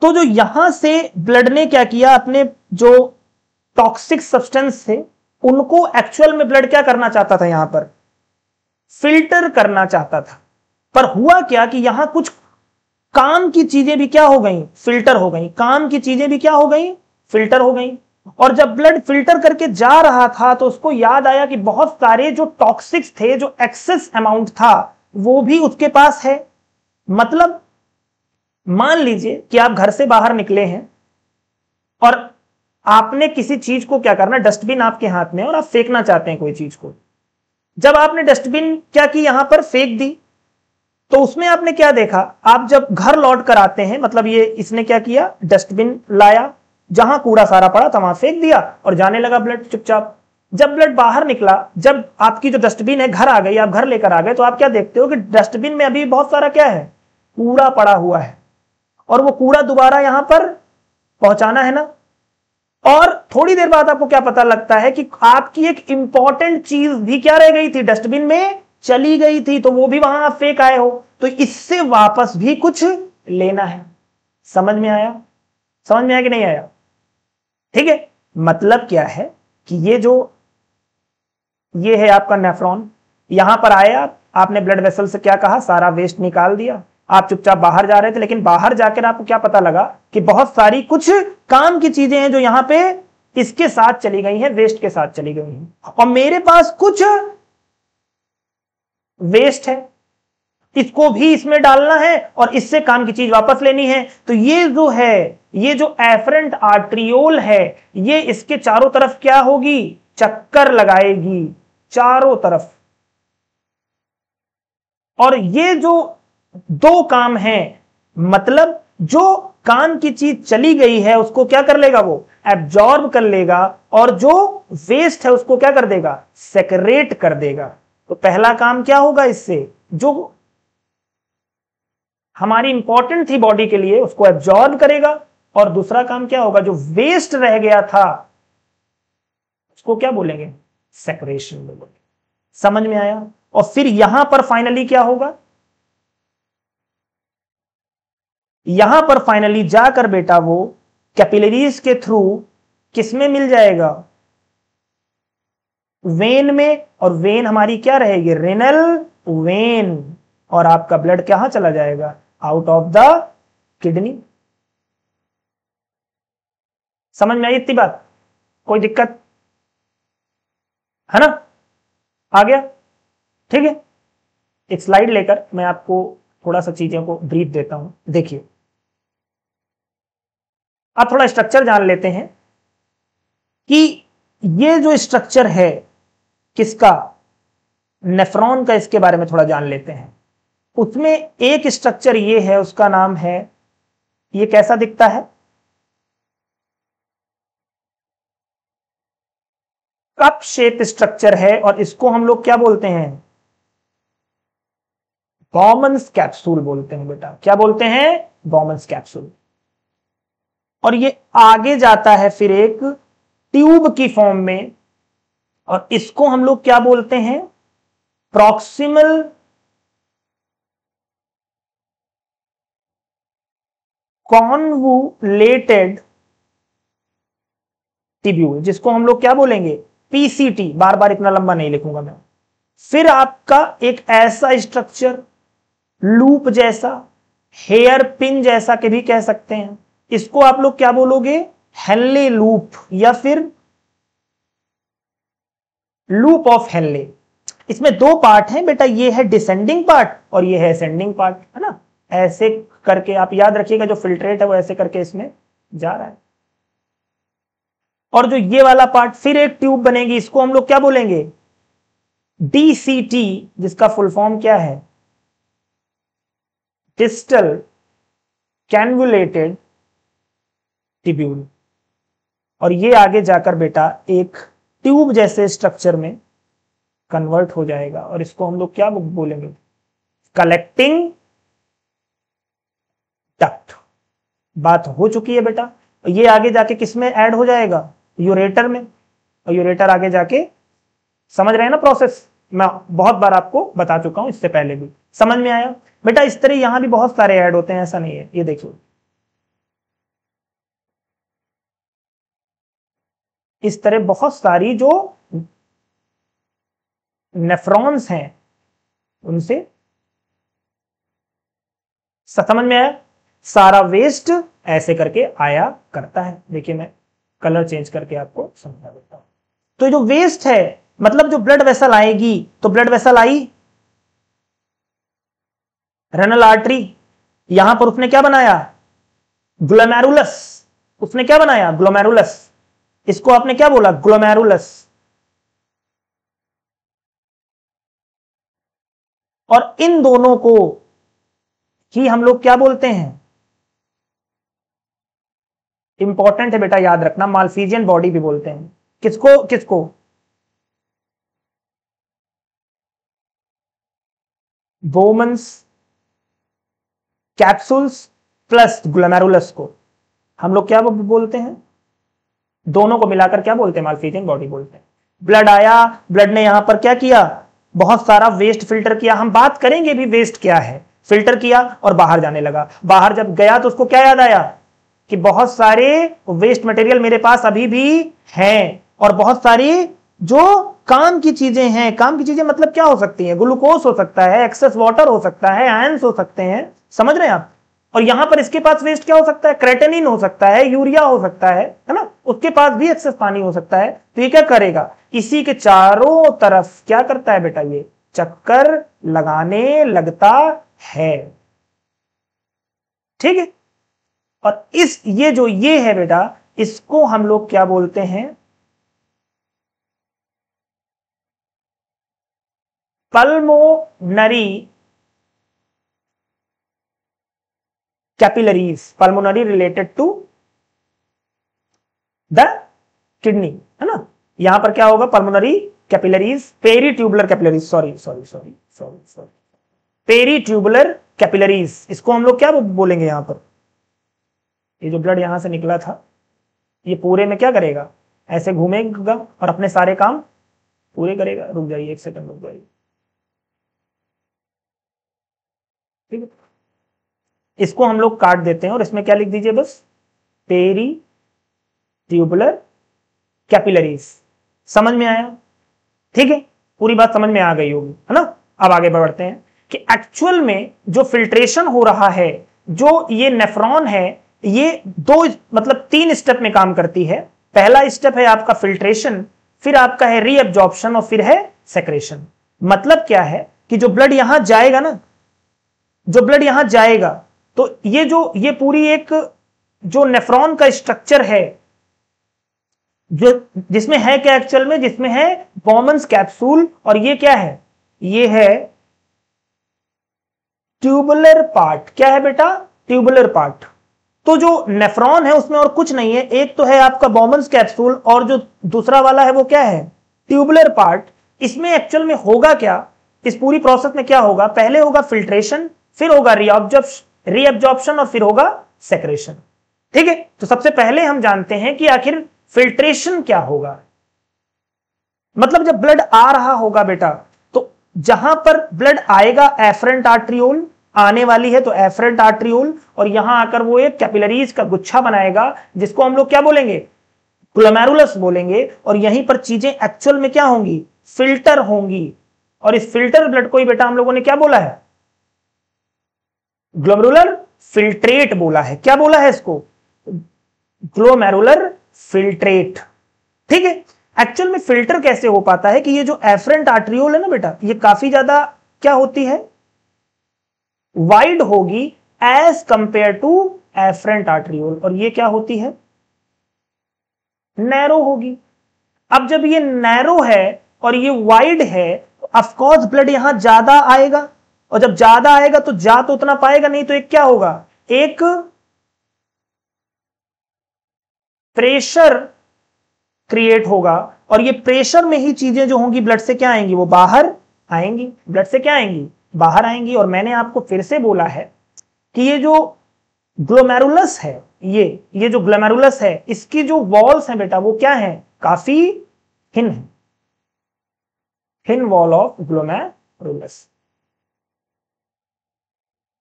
तो जो यहां से ब्लड ने क्या किया, अपने जो टॉक्सिक सब्सटेंस थे उनको एक्चुअल में ब्लड क्या करना चाहता था, यहां पर फिल्टर करना चाहता था। पर हुआ क्या कि यहां कुछ काम की चीजें भी क्या हो गई, फिल्टर हो गई। काम की चीजें भी क्या हो गई, फिल्टर हो गई। और जब ब्लड फिल्टर करके जा रहा था तो उसको याद आया कि बहुत सारे जो टॉक्सिक्स थे, जो एक्सेस अमाउंट था, वो भी उसके पास है। मतलब मान लीजिए कि आप घर से बाहर निकले हैं और आपने किसी चीज को क्या करना, डस्टबिन आपके हाथ में और आप फेंकना चाहते हैं कोई चीज को। जब आपने डस्टबिन क्या की, यहां पर फेंक दी, तो उसमें आपने क्या देखा, आप जब घर लौट कर आते हैं, मतलब ये इसने क्या किया, डस्टबिन लाया, जहां कूड़ा सारा पड़ा था वहां फेंक दिया और जाने लगा ब्लड चुपचाप। जब ब्लड बाहर निकला, जब आपकी जो डस्टबिन है घर आ गई, आप घर लेकर आ गए, तो आप क्या देखते हो कि डस्टबिन में अभी बहुत सारा क्या है, कूड़ा पड़ा हुआ है। और वो कूड़ा दोबारा यहां पर पहुंचाना है ना। और थोड़ी देर बाद आपको क्या पता लगता है कि आपकी एक इंपॉर्टेंट चीज भी क्या रह गई थी, डस्टबिन में चली गई थी, तो वो भी वहां आप फेंक आए हो। तो इससे वापस भी कुछ लेना है। समझ में आया, समझ में आया कि नहीं आया? ठीक है, मतलब क्या है कि ये है आपका नेफ्रॉन। यहां पर आए आपने ब्लड वेसल से क्या कहा, सारा वेस्ट निकाल दिया। आप चुपचाप बाहर जा रहे थे, लेकिन बाहर जाकर आपको क्या पता लगा कि बहुत सारी कुछ काम की चीजें हैं जो यहां पे इसके साथ चली गई हैं, वेस्ट के साथ चली गई हैं, और मेरे पास कुछ वेस्ट है, इसको भी इसमें डालना है और इससे काम की चीज वापस लेनी है। तो ये जो है, ये जो एफरेंट आर्ट्रियोल है, ये इसके चारों तरफ क्या होगी, चक्कर लगाएगी चारों तरफ। और ये जो दो काम है, मतलब जो काम की चीज चली गई है उसको क्या कर लेगा, वो एब्जॉर्ब कर लेगा, और जो वेस्ट है उसको क्या कर देगा, सेक्रेट कर देगा। तो पहला काम क्या होगा इससे, जो हमारी इंपॉर्टेंट थी बॉडी के लिए उसको एब्जॉर्ब करेगा, और दूसरा काम क्या होगा, जो वेस्ट रह गया था उसको क्या बोलेंगे, सेक्रेशन बोलेंगे। समझ में आया? और फिर यहां पर फाइनली क्या होगा, यहां पर फाइनली जाकर बेटा वो कैपिलरीज के थ्रू किसमें मिल जाएगा, वेन में। और वेन हमारी क्या रहेगी, रेनल वेन। और आपका ब्लड कहां चला जाएगा, आउट ऑफ द किडनी। समझ में आई इतनी बात, कोई दिक्कत है ना? आ गया? ठीक है, एक स्लाइड लेकर मैं आपको थोड़ा सा चीजों को ब्रीफ देता हूं। देखिए, आप थोड़ा स्ट्रक्चर जान लेते हैं कि ये जो स्ट्रक्चर है किसका, नेफ्रॉन का, इसके बारे में थोड़ा जान लेते हैं। उसमें एक स्ट्रक्चर ये है, उसका नाम है, ये कैसा दिखता है, कप शेप स्ट्रक्चर है, और इसको हम लोग क्या बोलते हैं, बॉमन्स कैप्सूल बोलते हैं बेटा। क्या बोलते हैं, बॉमन्स कैप्सूल। और ये आगे जाता है फिर एक ट्यूब की फॉर्म में, और इसको हम लोग क्या बोलते हैं, प्रॉक्सिमल कॉन्वुलेटेड ट्यूब्यूल, जिसको हम लोग क्या बोलेंगे, पीसीटी। बार बार इतना लंबा नहीं लिखूंगा मैं। फिर आपका एक ऐसा स्ट्रक्चर, लूप जैसा, हेयर पिन जैसा के भी कह सकते हैं, इसको आप लोग क्या बोलोगे, हेनले लूप, या फिर लूप ऑफ हेनले। इसमें दो पार्ट हैं बेटा, ये है डिसेंडिंग पार्ट और ये है असेंडिंग पार्ट, है ना। ऐसे करके आप याद रखिएगा, जो फिल्ट्रेट है वो ऐसे करके इसमें जा रहा है। और जो ये वाला पार्ट, फिर एक ट्यूब बनेगी, इसको हम लोग क्या बोलेंगे, डीसीटी, जिसका फुल फॉर्म क्या है, डिस्टल कैन्वुलेटेड ट्यूब्यूल। और ये आगे जाकर बेटा एक ट्यूब जैसे स्ट्रक्चर में कन्वर्ट हो जाएगा, और इसको हम लोग क्या बोलेंगे, कलेक्टिंग डक्ट। बात हो चुकी है बेटा। ये आगे जाके किसमें ऐड हो जाएगा, यूरेटर में, और यूरेटर आगे जाके, समझ रहे हैं ना प्रोसेस, मैं बहुत बार आपको बता चुका हूं इससे पहले भी। समझ में आया बेटा? इस तरह यहां भी बहुत सारे ऐड होते हैं, ऐसा नहीं है। ये देखिए इस तरह बहुत सारी जो नेफ्रॉन्स हैं उनसे, समझ में आया? सारा वेस्ट ऐसे करके आया करता है। देखिए मैं कलर चेंज करके आपको समझा देता हूं। तो जो वेस्ट है मतलब जो ब्लड वेसल आएगी, तो ब्लड वेसल आई, रेनल आर्टरी, यहां पर उसने क्या बनाया? ग्लोमेरुलस। उसने क्या बनाया? ग्लोमेरुलस। इसको आपने क्या बोला? ग्लोमेरुलस। और इन दोनों को ही हम लोग क्या बोलते हैं? इंपॉर्टेंट है बेटा, याद रखना, माल्फिजियन बॉडी भी बोलते हैं। किसको किसको? बोमन्स कैप्सूल्स प्लस ग्लोमेरुलस को हम लोग क्या बोलते हैं? दोनों को मिलाकर क्या बोलते हैं? माल्फिजियन बॉडी बोलते हैं। ब्लड आया, ब्लड ने यहां पर क्या किया? बहुत सारा वेस्ट फिल्टर किया। हम बात करेंगे भी वेस्ट क्या है। फिल्टर किया और बाहर जाने लगा। बाहर जब गया तो उसको क्या याद आया कि बहुत सारे वेस्ट मटेरियल मेरे पास अभी भी हैं, और बहुत सारी जो काम की चीजें हैं। काम की चीजें मतलब क्या हो सकती हैं? ग्लूकोज हो सकता है, एक्सेस वाटर हो सकता है, आयंस हो सकते हैं, समझ रहे हैं आप? और यहां पर इसके पास वेस्ट क्या हो सकता है? क्रेटेनिन हो सकता है, यूरिया हो सकता है ना? उसके पास भी एक्सेस पानी हो सकता है। तो ये क्या करेगा? इसी के चारों तरफ क्या करता है बेटा? ये चक्कर लगाने लगता है। ठीक है? और ये है बेटा, इसको हम लोग क्या बोलते हैं? Pulmonary capillaries. Pulmonary related to the kidney, है ना? यहां पर क्या होगा? Pulmonary capillaries, peri tubular capillaries, sorry peri capillaries. इसको हम लोग क्या बोलेंगे? यहां पर ये जो ब्लड यहां से निकला था, ये पूरे में क्या करेगा? ऐसे घूमेगा और अपने सारे काम पूरे करेगा। रुक जाइए, एक सेकंड रुक जाइए। ठीक है, इसको हम लोग काट देते हैं और इसमें क्या लिख दीजिए बस? Peri tubular capillaries. समझ में आया? ठीक है, पूरी बात समझ में आ गई होगी, है ना? अब आगे बढ़ते हैं कि एक्चुअल में जो फिल्ट्रेशन हो रहा है, जो ये नेफ्रॉन है, ये दो मतलब 3 स्टेप में काम करती है। पहला स्टेप है आपका फिल्ट्रेशन, फिर आपका है रीअब्जॉर्प्शन, और फिर है सेक्रेशन। मतलब क्या है कि जो ब्लड यहां जाएगा ना, जो ब्लड यहां जाएगा, तो ये पूरी एक जो नेफ्रॉन का स्ट्रक्चर है, जो जिसमें है क्या एक्चुअल में? जिसमें है बॉमन्स कैप्सूल, और ये क्या है? ये है ट्यूबुलर पार्ट। क्या है बेटा? Tubular part. तो जो नेफ्रॉन है उसमें और कुछ नहीं है, एक तो है आपका बॉमन्स कैप्सूल, और जो दूसरा वाला है वो क्या है? Tubular part. इसमें एक्चुअल में होगा क्या? इस पूरी प्रोसेस में क्या होगा? पहले होगा फिल्ट्रेशन, फिर होगा रीअब्जॉर्प्शन, और फिर होगा सेक्रेशन। ठीक है, तो सबसे पहले हम जानते हैं कि आखिर फिल्ट्रेशन क्या होगा। मतलब जब ब्लड आ रहा होगा बेटा, तो जहां पर ब्लड आएगा एफरेंट आर्ट्रियोल आने वाली है, तो एफरेंट आर्ट्रियोल, और यहां आकर वो एक कैपिलरीज का गुच्छा बनाएगा, जिसको हम लोग क्या बोलेंगे? ग्लोमेरुलस बोलेंगे। और यहीं पर चीजें एक्चुअल में क्या होंगी? फिल्टर होंगी। और इस फिल्टर ब्लड को ही बेटा हम लोगों ने क्या बोला है? ग्लोमेरुलर फिल्ट्रेट बोला है। क्या बोला है इसको? Glomerular filtrate. ठीक है, एक्चुअल में फिल्टर कैसे हो पाता है कि ये जो एफरेंट आर्ट्रियोल है ना बेटा, ये काफी ज्यादा क्या होती है? वाइड होगी as compare to afferent arteriole, और ये क्या होती है? नैरो होगी। अब जब ये नैरो है और ये वाइड है, तो ऑफकोर्स ब्लड यहां ज्यादा आएगा, और जब ज्यादा आएगा तो जा तो उतना पाएगा नहीं, तो एक क्या होगा? एक प्रेशर क्रिएट होगा, और ये प्रेशर में ही चीजें जो होंगी ब्लड से क्या आएंगी? वो बाहर आएंगी। ब्लड से क्या आएंगी? बाहर आएंगी। और मैंने आपको फिर से बोला है कि ये जो ग्लोमेरुलस है, ये जो ग्लोमेरुलस है, इसकी जो वॉल्स हैं बेटा, वो क्या है? काफी थिन है। Thin wall of glomerulus.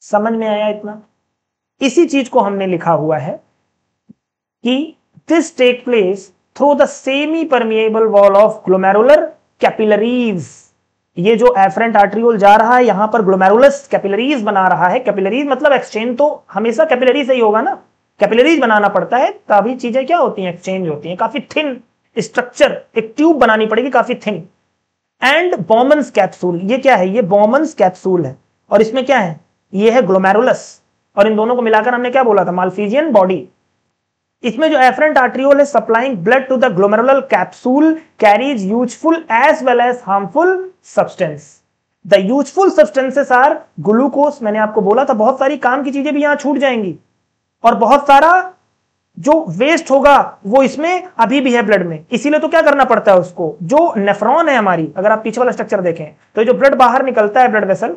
समझ में आया इतना? इसी चीज को हमने लिखा हुआ है कि this take place through the semi permeable wall of glomerular capillaries. ये जो एफरेंट आर्ट्रियोल जा रहा है यहां पर ग्लोमेरुलस कैपिलरीज बना रहा है। कैपिलरीज मतलब एक्सचेंज तो हमेशा कैपिलरी से ही होगा ना, कैपिलरीज बनाना पड़ता है तभी चीजें क्या होती हैं, एक्सचेंज होती हैं। काफी थिन स्ट्रक्चर, एक ट्यूब बनानी पड़ेगी काफी थिन। एंड बॉमन्स कैप्सूल, ये क्या है, ये बॉमन्स कैप्सूल है और इसमें क्या है, ये है ग्लोमेरुलस। और इन दोनों को मिलाकर हमने क्या बोला था, माल्फीजियन बॉडी। इसमें जो एफरेंट आर्ट्रियोल है supplying blood to the glomerular capsule carries useful as well as harmful substance. The useful substances are glucose, मैंने आपको बोला था बहुत सारी काम की चीजें भी यहां छूट जाएंगी, और बहुत सारा जो वेस्ट होगा वो इसमें अभी भी है ब्लड में। इसीलिए तो क्या करना पड़ता है उसको, जो नेफ्रॉन है हमारी, अगर आप पीछे वाला स्ट्रक्चर देखें तो जो ब्लड बाहर निकलता है, ब्लड वेसल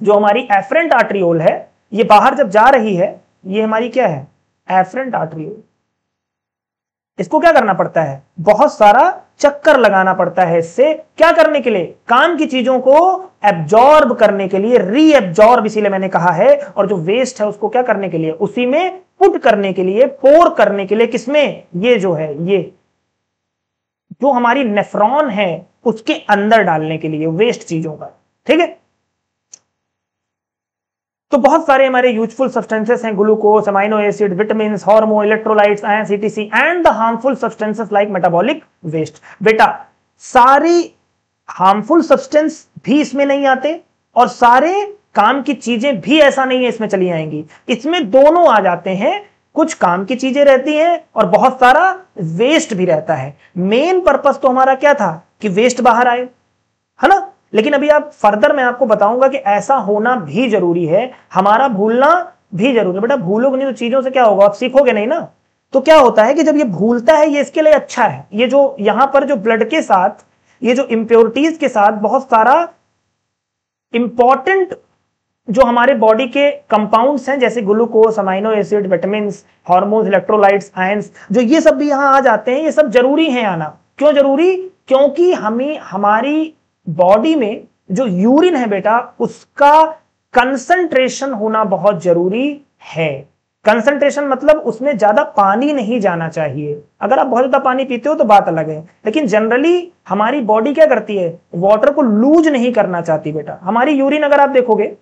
जो हमारी एफरेंट आर्ट्रियोल है, ये बाहर जब जा रही है, ये हमारी क्या है, एफरेंट आर्ट्रियोल। इसको क्या करना पड़ता है, बहुत सारा चक्कर लगाना पड़ता है इससे, क्या करने के लिए, काम की चीजों को एब्जॉर्ब करने के लिए, रीएब्जॉर्ब इसीलिए मैंने कहा है, और जो वेस्ट है उसको क्या करने के लिए, उसी में पुट करने के लिए, पोर करने के लिए। किसमें, ये जो है, ये जो हमारी नेफ्रॉन है उसके अंदर डालने के लिए वेस्ट चीजों का। ठीक है, तो बहुत सारे हमारे यूजफुल सब्सटेंसेस हैं, glucose, amino acid, vitamin, hormone, electrolytes, ions, etc and the harmful substances like metabolic waste. बेटा सारी हार्मफुल सब्सटेंस भी इसमें नहीं आते और सारे काम की चीजें भी ऐसा नहीं है इसमें चली आएंगी, इसमें दोनों आ जाते हैं। कुछ काम की चीजें रहती हैं और बहुत सारा वेस्ट भी रहता है। मेन पर्पस तो हमारा क्या था कि वेस्ट बाहर आए, है ना, लेकिन अभी आप फर्दर मैं आपको बताऊंगा कि ऐसा होना भी जरूरी है, हमारा भूलना भी जरूरी है। बेटा भूलोगे नहीं तो चीजों से क्या होगा, आप सीखोगे नहीं ना। तो क्या होता है कि जब ये भूलता है, ये इसके लिए अच्छा है। ये जो यहां पर जो ब्लड के साथ, ये जो इंप्योरिटीज के साथ बहुत सारा इंपॉर्टेंट जो हमारे बॉडी के कंपाउंड्स हैं, जैसे glucose, amino acid, vitamin, hormones, electrolytes, ions, जो ये सब भी यहां आ जाते हैं, ये सब जरूरी है आना। क्यों जरूरी, क्योंकि हमें हमारी बॉडी में जो यूरिन है बेटा, उसका कंसंट्रेशन होना बहुत जरूरी है। कंसंट्रेशन मतलब उसमें ज्यादा पानी नहीं जाना चाहिए। अगर आप बहुत ज्यादा पानी पीते हो तो बात अलग है, लेकिन जनरली हमारी बॉडी क्या करती है, वाटर को लूज नहीं करना चाहती बेटा। हमारी यूरिन अगर आप देखोगे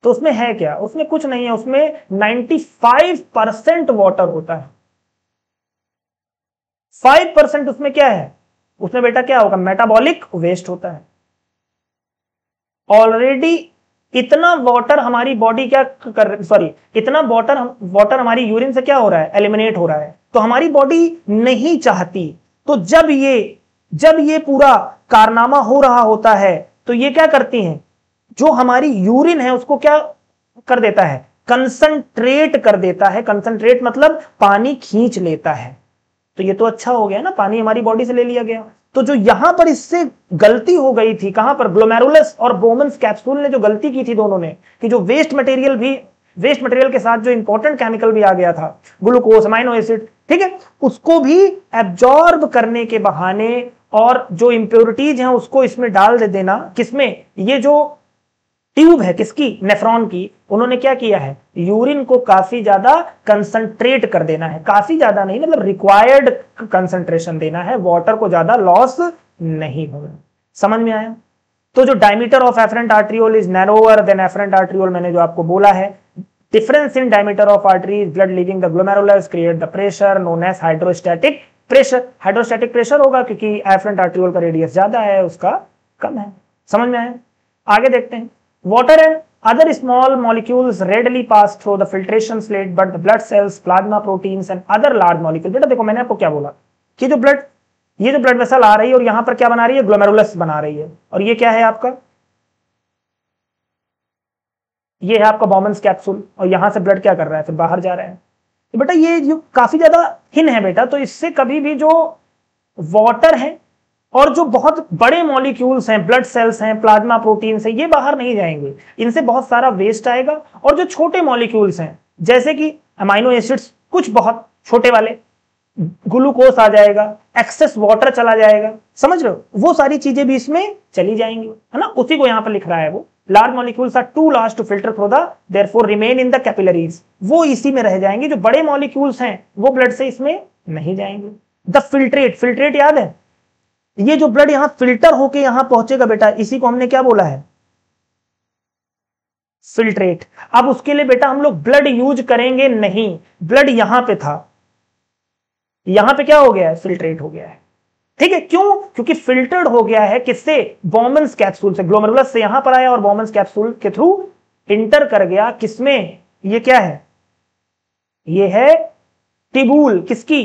तो उसमें है क्या, उसमें कुछ नहीं है, उसमें 95% वाटर होता है। 5% उसमें क्या है, उसमें बेटा क्या होगा, मेटाबॉलिक वेस्ट होता है। ऑलरेडी इतना वाटर हमारी बॉडी क्या कर, सॉरी, इतना वाटर हमारी यूरिन से क्या हो रहा है, एलिमिनेट हो रहा है, तो हमारी बॉडी नहीं चाहती। तो जब ये पूरा कारनामा हो रहा होता है तो ये क्या करती हैं, जो हमारी यूरिन है उसको क्या कर देता है, कंसंट्रेट कर देता है। कंसंट्रेट मतलब पानी खींच लेता है। तो ये तो अच्छा हो गया ना, पानी हमारी बॉडी से ले लिया गया। तो जो यहां पर इससे गलती हो गई थी, कहां पर, ग्लोमेरुलस और बोमन्स कैप्सूल ने जो गलती की थी दोनों ने, कि जो वेस्ट मटेरियल के साथ जो इंपॉर्टेंट केमिकल भी आ गया था, ग्लूकोज, अमाइनो एसिड, ठीक है, उसको भी एब्जॉर्ब करने के बहाने और जो इंप्योरिटीज हैं उसको इसमें डाल दे देना। किसमें, ये जो ट्यूब है किसकी, नेफ्रॉन की, उन्होंने क्या किया है, यूरिन को काफी ज्यादा कंसंट्रेट कर देना है। काफी ज्यादा नहीं, मतलब रिक्वायर्ड कंसंट्रेशन देना है, वाटर को ज्यादा लॉस नहीं होना। समझ में आया? तो जो diameter of efferent arteriole is narrower than afferent arteriole, मैंने जो आपको बोला है, difference in diameter of arteries, blood leaving the glomerulus create the pressure known as hydrostatic pressure. Hydrostatic pressure होगा क्योंकि एफरेंट आर्ट्रियोल का रेडियस ज्यादा है, उसका कम है। समझ में आया? आगे देखते हैं। Water and other small molecules readily pass through the filtration slit, but the blood cells, plasma proteins and other large molecules। बेटा देखो मैंने आपको क्या बोला कि ये जो ब्लड वेसल आ रही है और यहां पर क्या बना रही है, ग्लोमेरुलस बना रही है, और ये क्या है आपका, ये है आपका बॉमन्स कैप्सूल, और यहां से ब्लड क्या कर रहा है, फिर बाहर जा रहा है। तो बेटा ये जो काफी ज्यादा थिन है बेटा, तो इससे कभी भी जो वाटर है और जो बहुत बड़े मॉलिक्यूल्स हैं, ब्लड सेल्स हैं, प्लाज्मा प्रोटीन्स हैं, ये बाहर नहीं जाएंगे, इनसे बहुत सारा वेस्ट आएगा। और जो छोटे मॉलिक्यूल्स हैं जैसे कि अमाइनो एसिड्स, कुछ बहुत छोटे वाले, ग्लूकोज आ जाएगा, एक्सेस वाटर चला जाएगा, समझ रहे हो, वो सारी चीजें भी इसमें चली जाएंगी, है ना। उसी को यहां पर लिख रहा है वो large molecules are too large to filter through the therefore remain in the capillaries, वो इसी में रह जाएंगे, जो बड़े मॉलिक्यूल्स हैं वो ब्लड से इसमें नहीं जाएंगे। द फिल्ट्रेट, फिल्ट्रेट याद है, ये जो ब्लड यहां फिल्टर होके यहां पहुंचेगा बेटा, इसी को हमने क्या बोला है, फिल्ट्रेट। अब उसके लिए बेटा हम लोग ब्लड यूज करेंगे नहीं, ब्लड यहां पे था, यहां पे क्या हो गया है, फिल्ट्रेट हो गया है। ठीक है, क्यों, क्योंकि फिल्टर्ड हो गया है किससे, बॉमन्स कैप्सूल से, ग्लोमेरुलस से यहां पर आया और बॉमन्स कैप्सूल के थ्रू इंटर कर गया किसमें, ये क्या है, ये है टिब्यूल, किसकी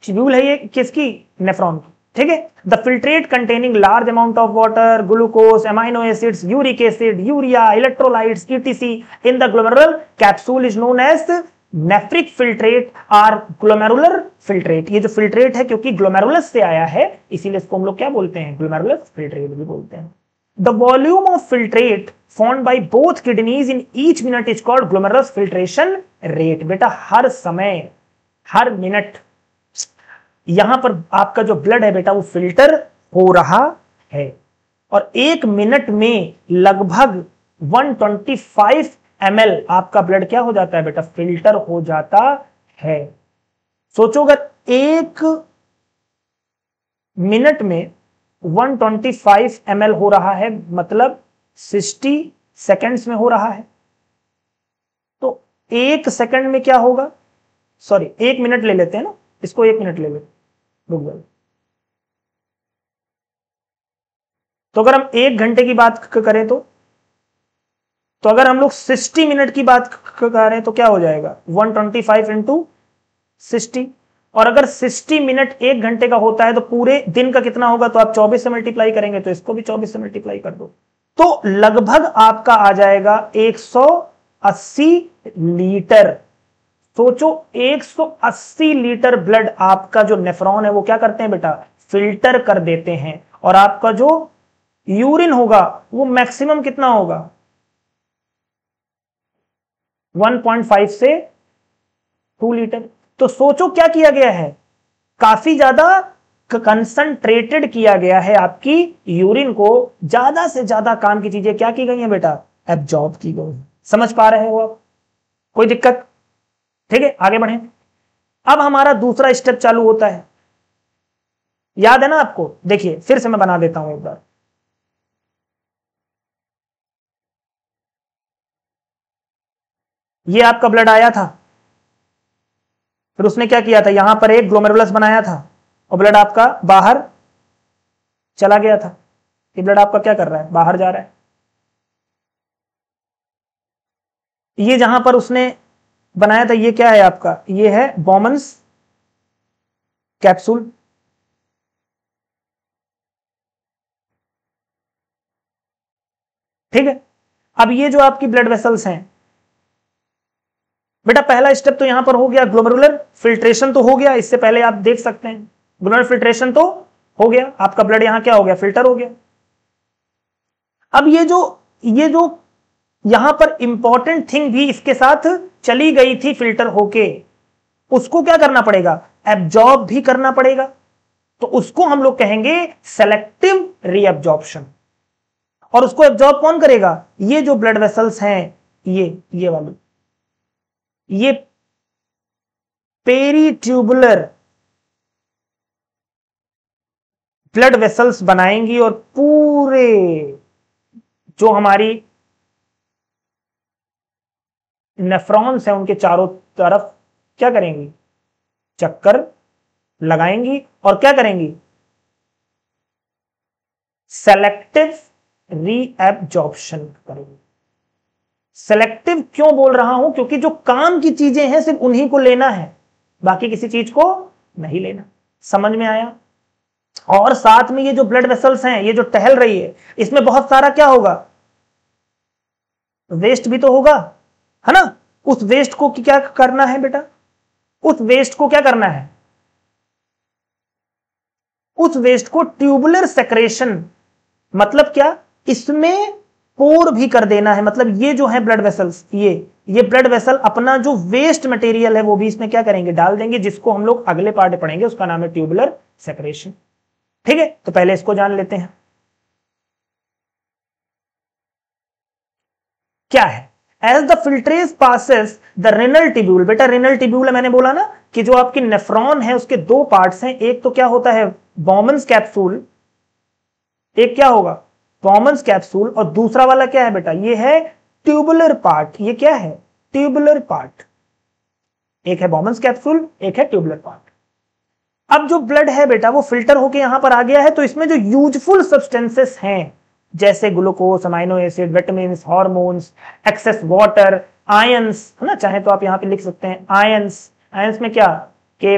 टिब्यूल है, ये किसकी, नेफ्रॉन की। ठीक है, the filtrate containing large amount of water, glucose, amino acids, uric acid, urea, electrolytes etc in the glomerular capsule is known as nephric filtrate और ग्लोमेरुलर फिल्ट्रेट। ये जो फिल्ट्रेट है क्योंकि ग्लोमेरुलस से आया है इसीलिए इसको हम लोग क्या बोलते हैं, ग्लोमेरुलर फिल्ट्रेट भी बोलते हैं। The volume of filtrate found by both kidneys in each minute is called glomerulus filtration rate. बेटा हर समय, हर मिनट यहां पर आपका जो ब्लड है बेटा वो फिल्टर हो रहा है, और एक मिनट में लगभग 125 ml आपका ब्लड क्या हो जाता है बेटा, फिल्टर हो जाता है। सोचो अगर एक मिनट में 125 ml हो रहा है, मतलब 60 सेकेंड्स में हो रहा है, तो एक सेकंड में क्या होगा, सॉरी एक मिनट ले लेते हैं ना, इसको एक मिनट ले लेते, रुक जाओ। तो अगर हम एक घंटे की बात करें तो अगर हम लोग 60 मिनट की बात कर रहे हैं तो क्या हो जाएगा, 125 इंटू 60, और अगर 60 मिनट एक घंटे का होता है तो पूरे दिन का कितना होगा, तो आप 24 से मल्टीप्लाई करेंगे, तो इसको भी 24 से मल्टीप्लाई कर दो, तो लगभग आपका आ जाएगा 180 लीटर। सोचो 180 लीटर ब्लड आपका जो नेफ्रॉन है वो क्या करते हैं बेटा, फिल्टर कर देते हैं, और आपका जो यूरिन होगा वो मैक्सिमम कितना होगा, 1.5 से 2 लीटर। तो सोचो क्या किया गया है, काफी ज्यादा कंसंट्रेटेड किया गया है आपकी यूरिन को, ज्यादा से ज्यादा काम की चीजें क्या की गई हैं बेटा, एब्जॉर्ब की गई। समझ पा रहे हो आप, कोई दिक्कत, ठीक है आगे बढ़े। अब हमारा दूसरा स्टेप चालू होता है, याद है ना आपको, देखिए फिर से मैं बना देता हूं एक बार। ये आपका ब्लड आया था, फिर उसने क्या किया था, यहां पर एक ग्लोमेरुलस बनाया था और ब्लड आपका बाहर चला गया था। ये ब्लड आपका क्या कर रहा है, बाहर जा रहा है। ये जहां पर उसने बनाया था ये क्या है आपका, ये है बॉमन्स कैप्सूल। ठीक है, अब ये जो आपकी ब्लड वेसल्स हैं बेटा, पहला स्टेप तो यहां पर हो गया, ग्लोमेरुलर फिल्ट्रेशन तो हो गया, इससे पहले आप देख सकते हैं ग्लोमेरुलर फिल्ट्रेशन तो हो गया, आपका ब्लड यहां क्या हो गया, फिल्टर हो गया। अब ये जो यहां पर इंपॉर्टेंट थिंग भी इसके साथ चली गई थी फिल्टर होके, उसको क्या करना पड़ेगा, एब्जॉर्ब भी करना पड़ेगा, तो उसको हम लोग कहेंगे सेलेक्टिव रीअब्जॉर्प्शन। और उसको एब्जॉर्ब कौन करेगा, ये जो ब्लड वेसल्स हैं, ये वाली, ये पेरीट्यूबुलर ब्लड वेसल्स बनाएंगी और पूरे जो हमारी नेफ्रॉन्स हैं उनके चारों तरफ क्या करेंगी, चक्कर लगाएंगी और क्या करेंगी, सेलेक्टिव रीएब्जॉर्प्शन करेंगी। सेलेक्टिव क्यों बोल रहा हूं, क्योंकि जो काम की चीजें हैं सिर्फ उन्हीं को लेना है, बाकी किसी चीज को नहीं लेना। समझ में आया। और साथ में ये जो ब्लड वेसल्स हैं, ये जो टहल रही है, इसमें बहुत सारा क्या होगा, वेस्ट भी तो होगा, है ना। उस वेस्ट को क्या करना है बेटा, उस वेस्ट को क्या करना है, उस वेस्ट को ट्यूबुलर सेक्रेशन, मतलब क्या, इसमें पोर भी कर देना है। मतलब ये जो है ब्लड वेसल्स, ये ब्लड वेसल अपना जो वेस्ट मटेरियल है वो भी इसमें क्या करेंगे, डाल देंगे, जिसको हम लोग अगले पार्ट में पढ़ेंगे, उसका नाम है ट्यूबुलर सेक्रेशन। ठीक है, तो पहले इसको जान लेते हैं। क्या है? As the filtrate passes the renal tubule, बेटा रेनल ट्यूब्यूल मैंने बोला ना कि जो आपकी नेफ्रॉन है उसके दो पार्ट्स हैं, एक तो क्या होता है बॉमन्स कैप्सूल, एक क्या होगा बॉमन्स कैप्सूल, और दूसरा वाला क्या है बेटा, ये है ट्यूबुलर पार्ट। ये क्या है? Tubular part. एक है बॉमन्स कैप्सूल, एक है ट्यूबुलर पार्ट। अब जो ब्लड है बेटा वो फिल्टर होके यहां पर आ गया है, तो इसमें जो यूजफुल सब्सटेंसेस हैं जैसे glucose, amino acid, vitamins, hormones, excess water, ions, है ना, चाहे तो आप यहां पे लिख सकते हैं आयंस। आयंस में क्या K+,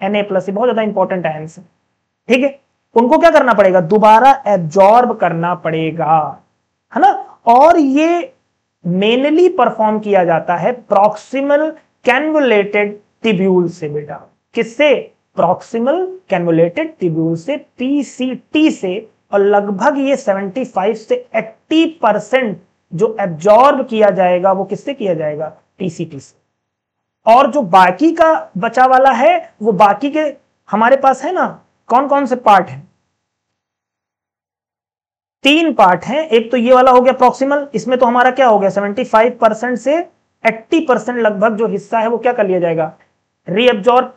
Na+, ये बहुत ज्यादा इंपॉर्टेंट आयंस है, ठीक है। उनको क्या करना पड़ेगा, दोबारा एब्जॉर्ब करना पड़ेगा, है ना। और ये मेनली परफॉर्म किया जाता है प्रॉक्सिमल कैन्वुलेटेड ट्यूब्यूल से बेटा। किससे? प्रॉक्सिमल कैन्वुलेटेड ट्यूब्यूल से, PCT से। और लगभग ये 75 से 80% जो एब्जॉर्ब किया जाएगा वो किससे किया जाएगा? PCT से। और जो बाकी का बचा वाला है वो बाकी के हमारे पास है ना, कौन कौन से पार्ट हैं? 3 पार्ट हैं। एक तो ये वाला हो गया प्रॉक्सिमल, इसमें तो हमारा क्या हो गया 75% से 80% लगभग जो हिस्सा है वो क्या कर लिया जाएगा? रीअब्जॉर्ब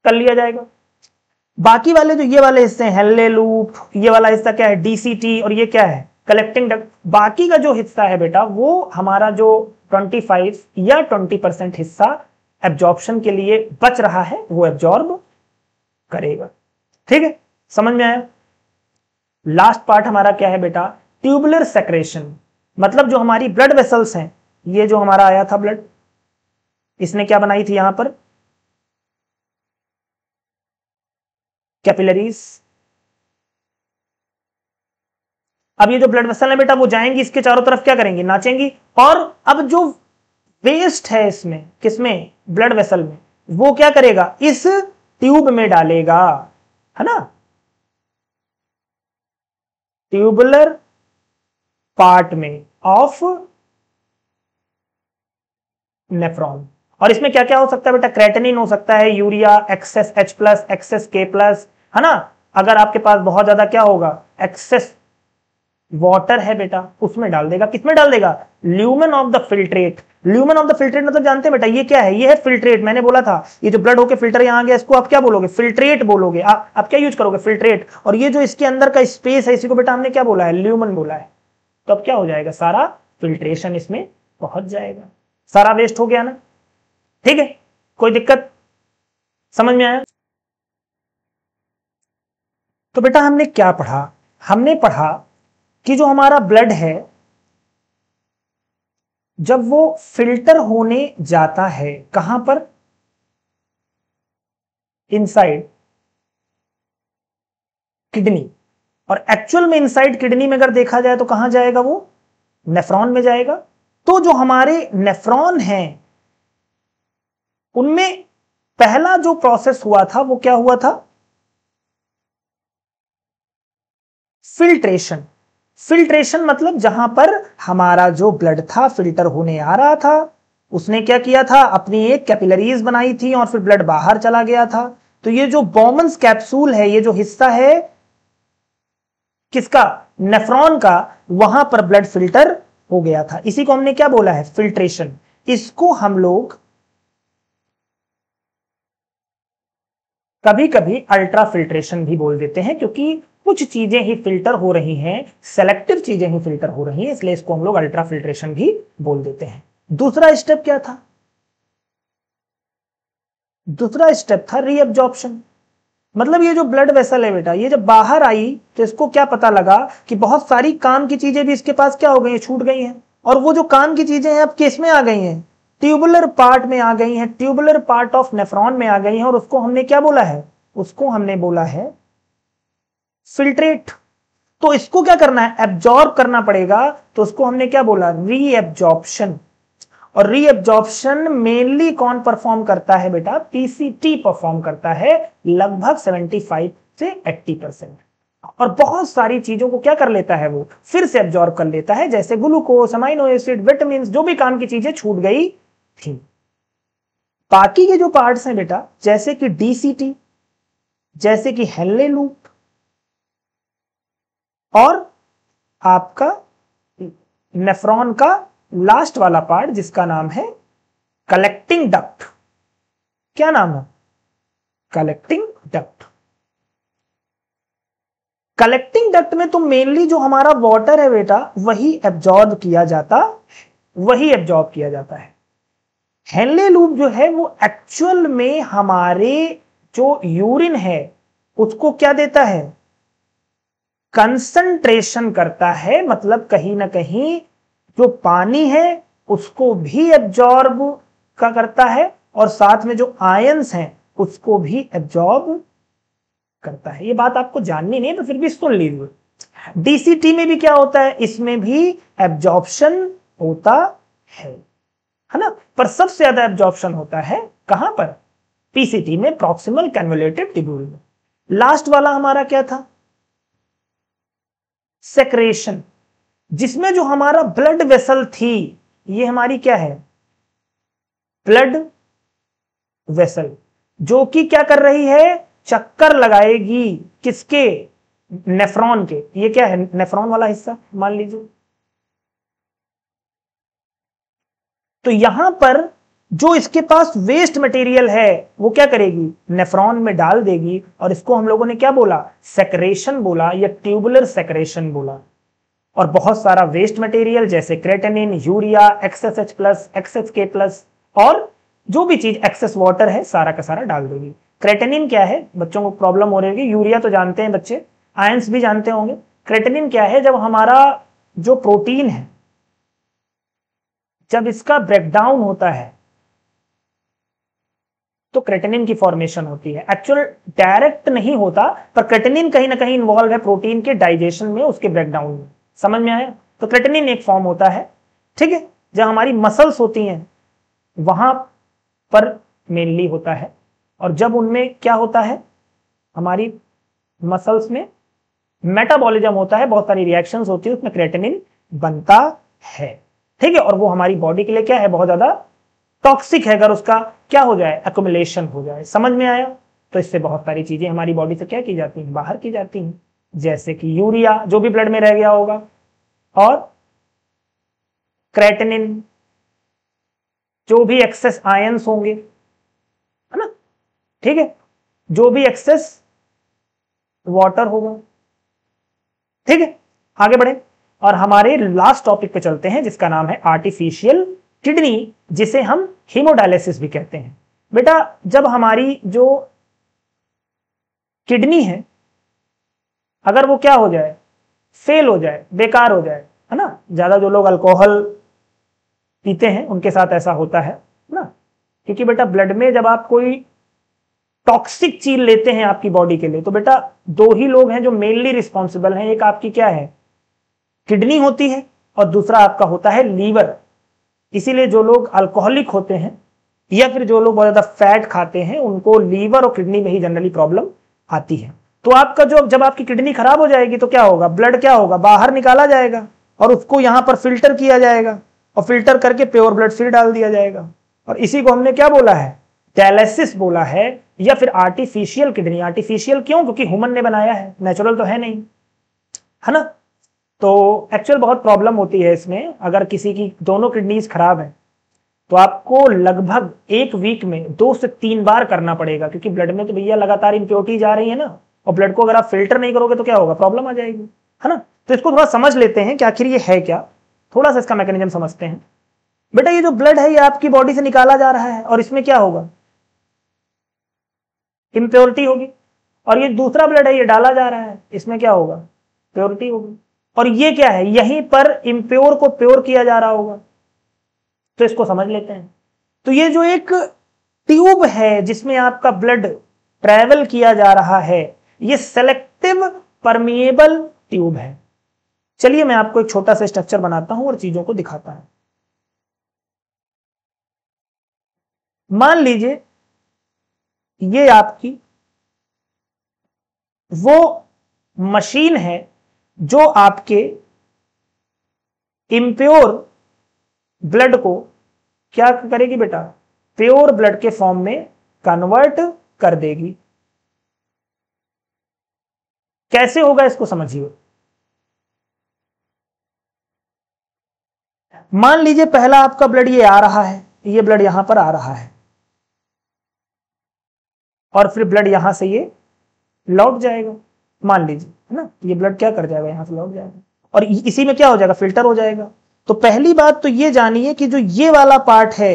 कर लिया जाएगा। बाकी वाले जो ये वाले हिस्से हैं हेल्ले लूप, ये वाला हिस्सा क्या है? DCT, और ये क्या है? Collecting duct. बाकी का जो हिस्सा है बेटा वो हमारा जो 25 या 20% हिस्सा एब्जॉर्प्शन के लिए बच रहा है वो एब्जॉर्ब करेगा, ठीक है, समझ में आया। लास्ट पार्ट हमारा क्या है बेटा? ट्यूबुलर सेक्रेशन, मतलब जो हमारी ब्लड वेसल्स हैं, ये जो हमारा आया था ब्लड, इसने क्या बनाई थी यहां पर? कैपिलरीज। अब ये जो ब्लड वेसल है बेटा वो जाएंगी इसके चारों तरफ, क्या करेंगी? नाचेंगी। और अब जो वेस्ट है इसमें, किसमें? ब्लड वेसल में, वो क्या करेगा? इस ट्यूब में डालेगा, है ना, ट्यूबुलर पार्ट में ऑफ नेफ्रॉन। और इसमें क्या क्या हो सकता है बेटा? क्रेटिनिन हो सकता है, urea, excess H+, excess K+, है ना। अगर आपके पास बहुत ज्यादा क्या होगा? एक्सेस वाटर है बेटा, उसमें डाल देगा। किसमें डाल देगा? Lumen of the filtrate. Lumen of the filtrate मतलब जानते हैं बेटा ये क्या है? ये है फिल्ट्रेट। मैंने बोला था ये जो ब्लड होके फिल्टर यहां गया इसको आप क्या बोलोगे? फिल्ट्रेट बोलोगे। आप क्या यूज करोगे? फिल्ट्रेट। और ये जो इसके अंदर का स्पेस है इसी को बेटा हमने क्या बोला है? ल्यूमेन बोला है। तो अब क्या हो जाएगा? सारा फिल्ट्रेशन इसमें पहुंच जाएगा, सारा वेस्ट हो गया ना, ठीक है। कोई दिक्कत? समझ में आया? तो बेटा हमने क्या पढ़ा? हमने पढ़ा कि जो हमारा ब्लड है जब वो फिल्टर होने जाता है कहां पर? Inside kidney. और एक्चुअल में इनसाइड किडनी में अगर देखा जाए तो कहां जाएगा? वो नेफ्रॉन में जाएगा। तो जो हमारे नेफ्रॉन हैं उनमें पहला जो प्रोसेस हुआ था वो क्या हुआ था? फिल्ट्रेशन। फिल्ट्रेशन मतलब जहां पर हमारा जो ब्लड था फिल्टर होने आ रहा था, उसने क्या किया था? अपनी एक कैपिलरीज बनाई थी और फिर ब्लड बाहर चला गया था। तो ये जो बॉमन्स कैप्सूल है, ये जो हिस्सा है किसका? नेफ्रॉन का, वहां पर ब्लड फिल्टर हो गया था। इसी को हमने क्या बोला है? फिल्ट्रेशन। इसको हम लोग कभी कभी अल्ट्रा फिल्ट्रेशन भी बोल देते हैं, क्योंकि कुछ चीजें ही फिल्टर हो रही हैं, सेलेक्टिव चीजें ही फिल्टर हो रही हैं, इसलिए इसको हम लोग अल्ट्रा फिल्ट्रेशन भी बोल देते हैं। दूसरा स्टेप क्या था? दूसरा स्टेप था रीअब्जॉर्प्शन। मतलब ये जो ब्लड वेसल है बेटा, ये जब बाहर आई तो इसको क्या पता लगा कि बहुत सारी काम की चीजें भी इसके पास क्या हो गई? छूट गई हैं। और वो जो काम की चीजें हैं अब किस में आ गई हैं? ट्यूबुलर पार्ट में आ गई हैं, ट्यूबुलर पार्ट ऑफ नेफ्रॉन में आ गई हैं। और उसको हमने क्या बोला है? उसको हमने बोला है फिल्ट्रेट। तो इसको क्या करना है? एब्जॉर्ब करना पड़ेगा। तो उसको हमने क्या बोला? रीएब्जॉर्प्शन। और रीएब्जॉर्प्शन मेनली कौन परफॉर्म करता है बेटा? PCT परफॉर्म करता है, लगभग 75 से 80%। और बहुत सारी चीजों को क्या कर लेता है? वो फिर से एब्जॉर्ब कर लेता है, जैसे ग्लूकोज, अमाइनो एसिड, विटामिन, जो भी काम की चीजें छूट गई थी। बाकी के जो पार्ट्स हैं बेटा, जैसे कि DCT, जैसे कि हेल्ले लूप, और आपका नेफ्रॉन का लास्ट वाला पार्ट जिसका नाम है कलेक्टिंग डक्ट। क्या नाम है? Collecting duct. कलेक्टिंग डक्ट में तो मेनली जो हमारा वाटर है बेटा वही एब्जॉर्ब किया जाता है। हेनले लूप जो है वो एक्चुअल में हमारे जो यूरिन है उसको क्या देता है? कंसंट्रेशन करता है, मतलब कहीं ना कहीं जो पानी है उसको भी एब्जॉर्ब करता है और साथ में जो आयंस हैं उसको भी एब्जॉर्ब करता है। ये बात आपको जाननी नहीं तो फिर भी सुन लीजिए। डीसीटी में भी क्या होता है? इसमें भी एब्जॉर्प्शन होता है ना, पर सबसे ज्यादा एब्जॉर्प्शन होता है कहां पर? पीसीटी में, प्रॉक्सिमल कन्वोल्यूटिव ट्यूब्यूल में। लास्ट वाला हमारा क्या था? सेक्रेशन, जिसमें जो हमारा ब्लड वेसल थी, ये हमारी क्या है? ब्लड वेसल, जो कि क्या कर रही है? चक्कर लगाएगी किसके? नेफ्रॉन के। ये क्या है? नेफ्रॉन वाला हिस्सा मान लीजिए। तो यहां पर जो इसके पास वेस्ट मटेरियल है वो क्या करेगी? नेफ्रॉन में डाल देगी और इसको हम लोगों ने क्या बोला? सेक्रेशन बोला या ट्यूबुलर सेक्रेशन बोला। और बहुत सारा वेस्ट मटेरियल जैसे क्रेटेनिन, यूरिया, XSH+, XSK+ और जो भी चीज एक्सेस वाटर है सारा का सारा डाल देगी। क्रेटेनिन क्या है? बच्चों को प्रॉब्लम हो रही होगी। यूरिया तो जानते हैं बच्चे, आयंस भी जानते होंगे। क्रेटेनिन क्या है? जब हमारा जो प्रोटीन है जब इसका ब्रेकडाउन होता है तो क्रेटेनिन की फॉर्मेशन होती है। एक्चुअल डायरेक्ट नहीं होता, पर क्रेटेनिन कहीं ना कहीं इन्वॉल्व है प्रोटीन के डाइजेशन में, उसके ब्रेकडाउन में। समझ में आया? तो क्रेटेनिन एक फॉर्म होता है, ठीक है। जब हमारी मसल्स होती हैं वहां पर मेनली होता है, और जब उनमें क्या होता है? हमारी मसल्स में मेटाबॉलिज्म होता है, बहुत सारी रिएक्शंस होती है, उसमें क्रेटेनिन बनता है, ठीक है। और वो हमारी बॉडी के लिए क्या है? बहुत ज्यादा टॉक्सिक है अगर उसका क्या हो जाए? एक्युमुलेशन हो जाए। समझ में आया? तो इससे बहुत सारी चीजें हमारी बॉडी से क्या की जाती हैं? बाहर की जाती हैं, जैसे कि यूरिया जो भी ब्लड में रह गया होगा, और क्रेटेनिन जो भी एक्सेस आयंस होंगे, है ना, ठीक है, जो भी एक्सेस वाटर होगा, ठीक है। आगे बढ़े और हमारे लास्ट टॉपिक पे चलते हैं जिसका नाम है आर्टिफिशियल किडनी, जिसे हम हीमोडायलिसिस भी कहते हैं। बेटा जब हमारी जो किडनी है अगर वो क्या हो जाए? फेल हो जाए, बेकार हो जाए, है ना। ज्यादा जो लोग अल्कोहल पीते हैं उनके साथ ऐसा होता है ना, क्योंकि बेटा ब्लड में जब आप कोई टॉक्सिक चीज लेते हैं आपकी बॉडी के लिए, तो बेटा दो ही लोग हैं जो मेनली रिस्पॉन्सिबल हैं। एक आपकी क्या है? किडनी होती है, और दूसरा आपका होता है लीवर। इसीलिए जो लोग अल्कोहलिक होते हैं या फिर जो लोग बहुत ज्यादा फैट खाते हैं उनको लीवर और किडनी में ही जनरली प्रॉब्लम आती है। तो आपका जो जब आपकी किडनी खराब हो जाएगी तो क्या होगा? ब्लड क्या होगा? बाहर निकाला जाएगा और उसको यहां पर फिल्टर किया जाएगा, और फिल्टर करके प्योर ब्लड फिर डाल दिया जाएगा। और इसी को हमने क्या बोला है? डायलिसिस बोला है, या फिर आर्टिफिशियल किडनी। आर्टिफिशियल क्यों? क्योंकि ह्यूमन ने बनाया है, नेचुरल तो है नहीं, है ना। तो एक्चुअल बहुत प्रॉब्लम होती है इसमें। अगर किसी की दोनों किडनीज खराब है तो आपको लगभग एक वीक में 2 से 3 बार करना पड़ेगा, क्योंकि ब्लड में तो भैया लगातार इंप्योरिटी जा रही है ना, और ब्लड को अगर आप फिल्टर नहीं करोगे तो क्या होगा? प्रॉब्लम आ जाएगी, है ना। तो इसको थोड़ा समझ लेते हैं कि आखिर ये है क्या, थोड़ा सा इसका मैकेनिज्म समझते हैं। बेटा ये जो ब्लड है ये आपकी बॉडी से निकाला जा रहा है, और इसमें क्या होगा? इंप्योरिटी होगी। और ये दूसरा ब्लड है, ये डाला जा रहा है, इसमें क्या होगा? प्योरिटी होगी। और ये क्या है? यहीं पर इंप्योर को प्योर किया जा रहा होगा। तो इसको समझ लेते हैं। तो ये जो एक ट्यूब है जिसमें आपका ब्लड ट्रेवल किया जा रहा है, ये सेलेक्टिव परमिएबल ट्यूब है। चलिए मैं आपको एक छोटा सा स्ट्रक्चर बनाता हूं और चीजों को दिखाता हूं। मान लीजिए ये आपकी वो मशीन है जो आपके इंप्योर ब्लड को क्या करेगी बेटा? प्योर ब्लड के फॉर्म में कन्वर्ट कर देगी। कैसे होगा इसको समझिए। मान लीजिए पहला आपका ब्लड ये आ रहा है, ये ब्लड यहां पर आ रहा है, और फिर ब्लड यहां से ये लौट जाएगा, मान लीजिए, है ना, ये ब्लड क्या कर जाएगा, यहां से लौट जाएगा, और इसी में क्या हो जाएगा, फिल्टर हो जाएगा। तो पहली बात तो ये जानिए कि जो ये वाला पार्ट है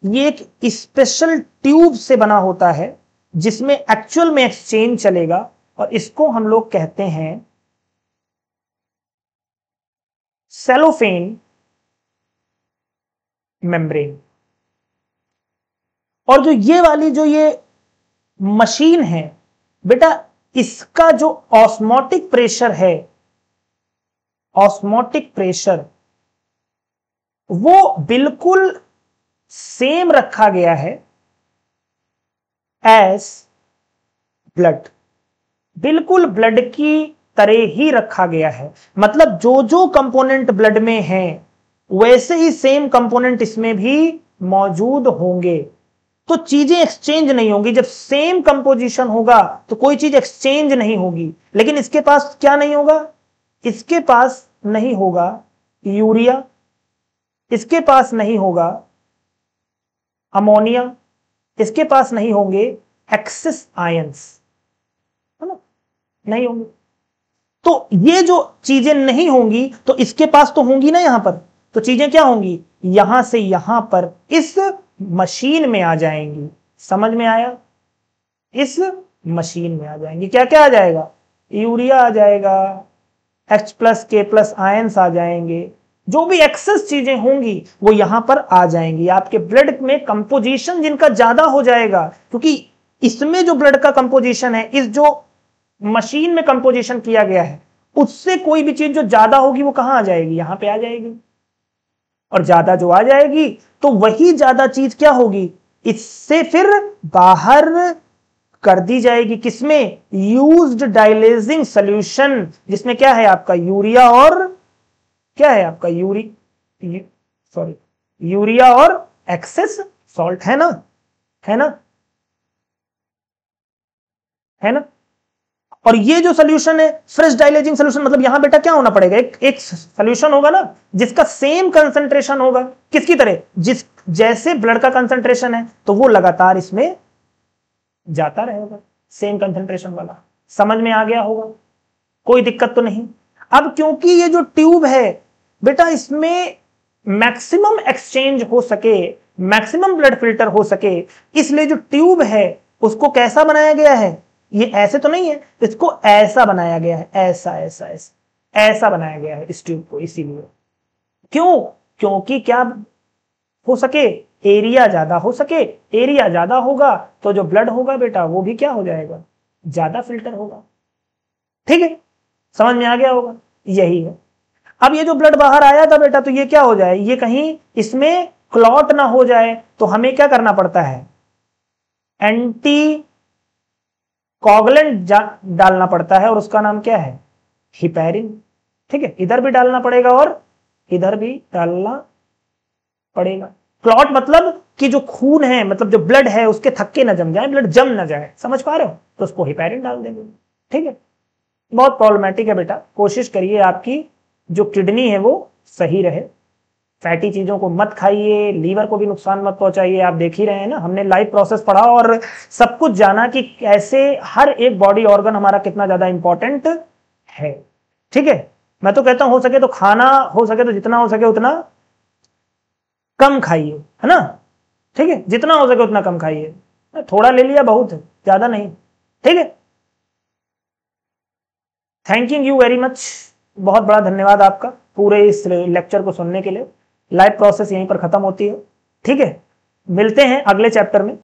ये एक स्पेशल ट्यूब से बना होता है जिसमें एक्चुअल में एक्सचेंज चलेगा, और इसको हम लोग कहते हैं सेलोफेन मेम्ब्रेन। और जो ये वाली जो ये मशीन है बेटा, इसका जो ऑस्मोटिक प्रेशर है, ऑस्मोटिक प्रेशर वो बिल्कुल सेम रखा गया है एज ब्लड, बिल्कुल ब्लड की तरह ही रखा गया है। मतलब जो जो कंपोनेंट ब्लड में है वैसे ही सेम कंपोनेंट इसमें भी मौजूद होंगे। तो चीजें एक्सचेंज नहीं होंगी। जब सेम कंपोजिशन होगा तो कोई चीज एक्सचेंज नहीं होगी। लेकिन इसके पास क्या नहीं होगा, इसके पास नहीं होगा यूरिया, इसके पास नहीं होगा अमोनिया, इसके पास नहीं होंगे एक्सेस आयंस, है ना, नहीं होंगे। तो ये जो चीजें नहीं होंगी तो इसके पास तो होंगी ना यहां पर। तो चीजें क्या होंगी, यहां से यहां पर इस मशीन में आ जाएंगी। समझ में आया, इस मशीन में आ जाएंगी। क्या क्या आ जाएगा, यूरिया आ जाएगा, H+ K+ आयंस आ जाएंगे, जो भी एक्सेस चीजें होंगी वो यहां पर आ जाएंगी। आपके ब्लड में कंपोजिशन जिनका ज्यादा हो जाएगा, क्योंकि इसमें जो ब्लड का कंपोजिशन है, इस जो मशीन में कंपोजिशन किया गया है, उससे कोई भी चीज जो ज्यादा होगी वो कहां आ जाएगी, यहां पे आ जाएगी। और ज्यादा जो आ जाएगी तो वही ज्यादा चीज क्या होगी, इससे फिर बाहर कर दी जाएगी। किसमें, यूज्ड डायलेजिंग सॉल्यूशन, जिसमें क्या है आपका यूरिया और क्या है आपका यूरिया और एक्सेस सॉल्ट, है ना, है ना, है ना। और ये जो सोल्यूशन है फ्रेश डायलेजिंग सोल्यूशन, मतलब यहां बेटा क्या होना पड़ेगा, एक सोल्यूशन होगा ना जिसका सेम कंसंट्रेशन होगा, किसकी तरह, जिस जैसे ब्लड का कंसंट्रेशन है तो वो लगातार इसमें जाता रहेगा, सेम कंसंट्रेशन वाला। समझ में आ गया होगा, कोई दिक्कत तो नहीं। अब क्योंकि ये जो ट्यूब है बेटा, इसमें मैक्सिमम एक्सचेंज हो सके, मैक्सिमम ब्लड फिल्टर हो सके, इसलिए जो ट्यूब है उसको कैसा बनाया गया है, ये ऐसे तो नहीं है, इसको ऐसा बनाया गया है, ऐसा ऐसा ऐसा ऐसा बनाया गया है इस ट्यूब को। इसीलिए क्यों, क्योंकि क्या हो सके, एरिया ज्यादा हो सके। एरिया ज्यादा होगा तो जो ब्लड होगा बेटा वो भी क्या हो जाएगा, ज्यादा फिल्टर होगा। ठीक है, समझ में आ गया होगा, यही है। अब ये जो ब्लड बाहर आया था बेटा, तो ये क्या हो जाए, ये कहीं इसमें क्लॉट ना हो जाए, तो हमें क्या करना पड़ता है, एंटी कोगुलेंट डालना पड़ता है, और उसका नाम क्या है, हिपैरिन। ठीक है, इधर भी डालना पड़ेगा और इधर भी डालना पड़ेगा। क्लॉट मतलब कि जो खून है, मतलब जो ब्लड है उसके थक्के ना जम जाए, ब्लड जम ना जाए, समझ पा रहे हो, तो उसको हिपैरिन डाल देंगे। ठीक है, बहुत प्रॉब्लमेटिक है बेटा, कोशिश करिए आपकी जो किडनी है वो सही रहे। फैटी चीजों को मत खाइए, लीवर को भी नुकसान मत पहुंचाइए। आप देख ही रहे हैं ना, हमने लाइव प्रोसेस पढ़ा और सब कुछ जाना कि कैसे हर एक बॉडी ऑर्गन हमारा कितना ज्यादा इंपॉर्टेंट है। ठीक है, मैं तो कहता हूं हो सके तो खाना, हो सके तो जितना हो सके उतना कम खाइए, है ना। ठीक है, जितना हो सके उतना कम खाइए, थोड़ा ले लिया बहुत है, ज्यादा नहीं। ठीक है, थैंक यू वेरी मच, बहुत बड़ा धन्यवाद आपका पूरे इस लेक्चर को सुनने के लिए। लाइव प्रोसेस यहीं पर खत्म होती है। ठीक है, मिलते हैं अगले चैप्टर में।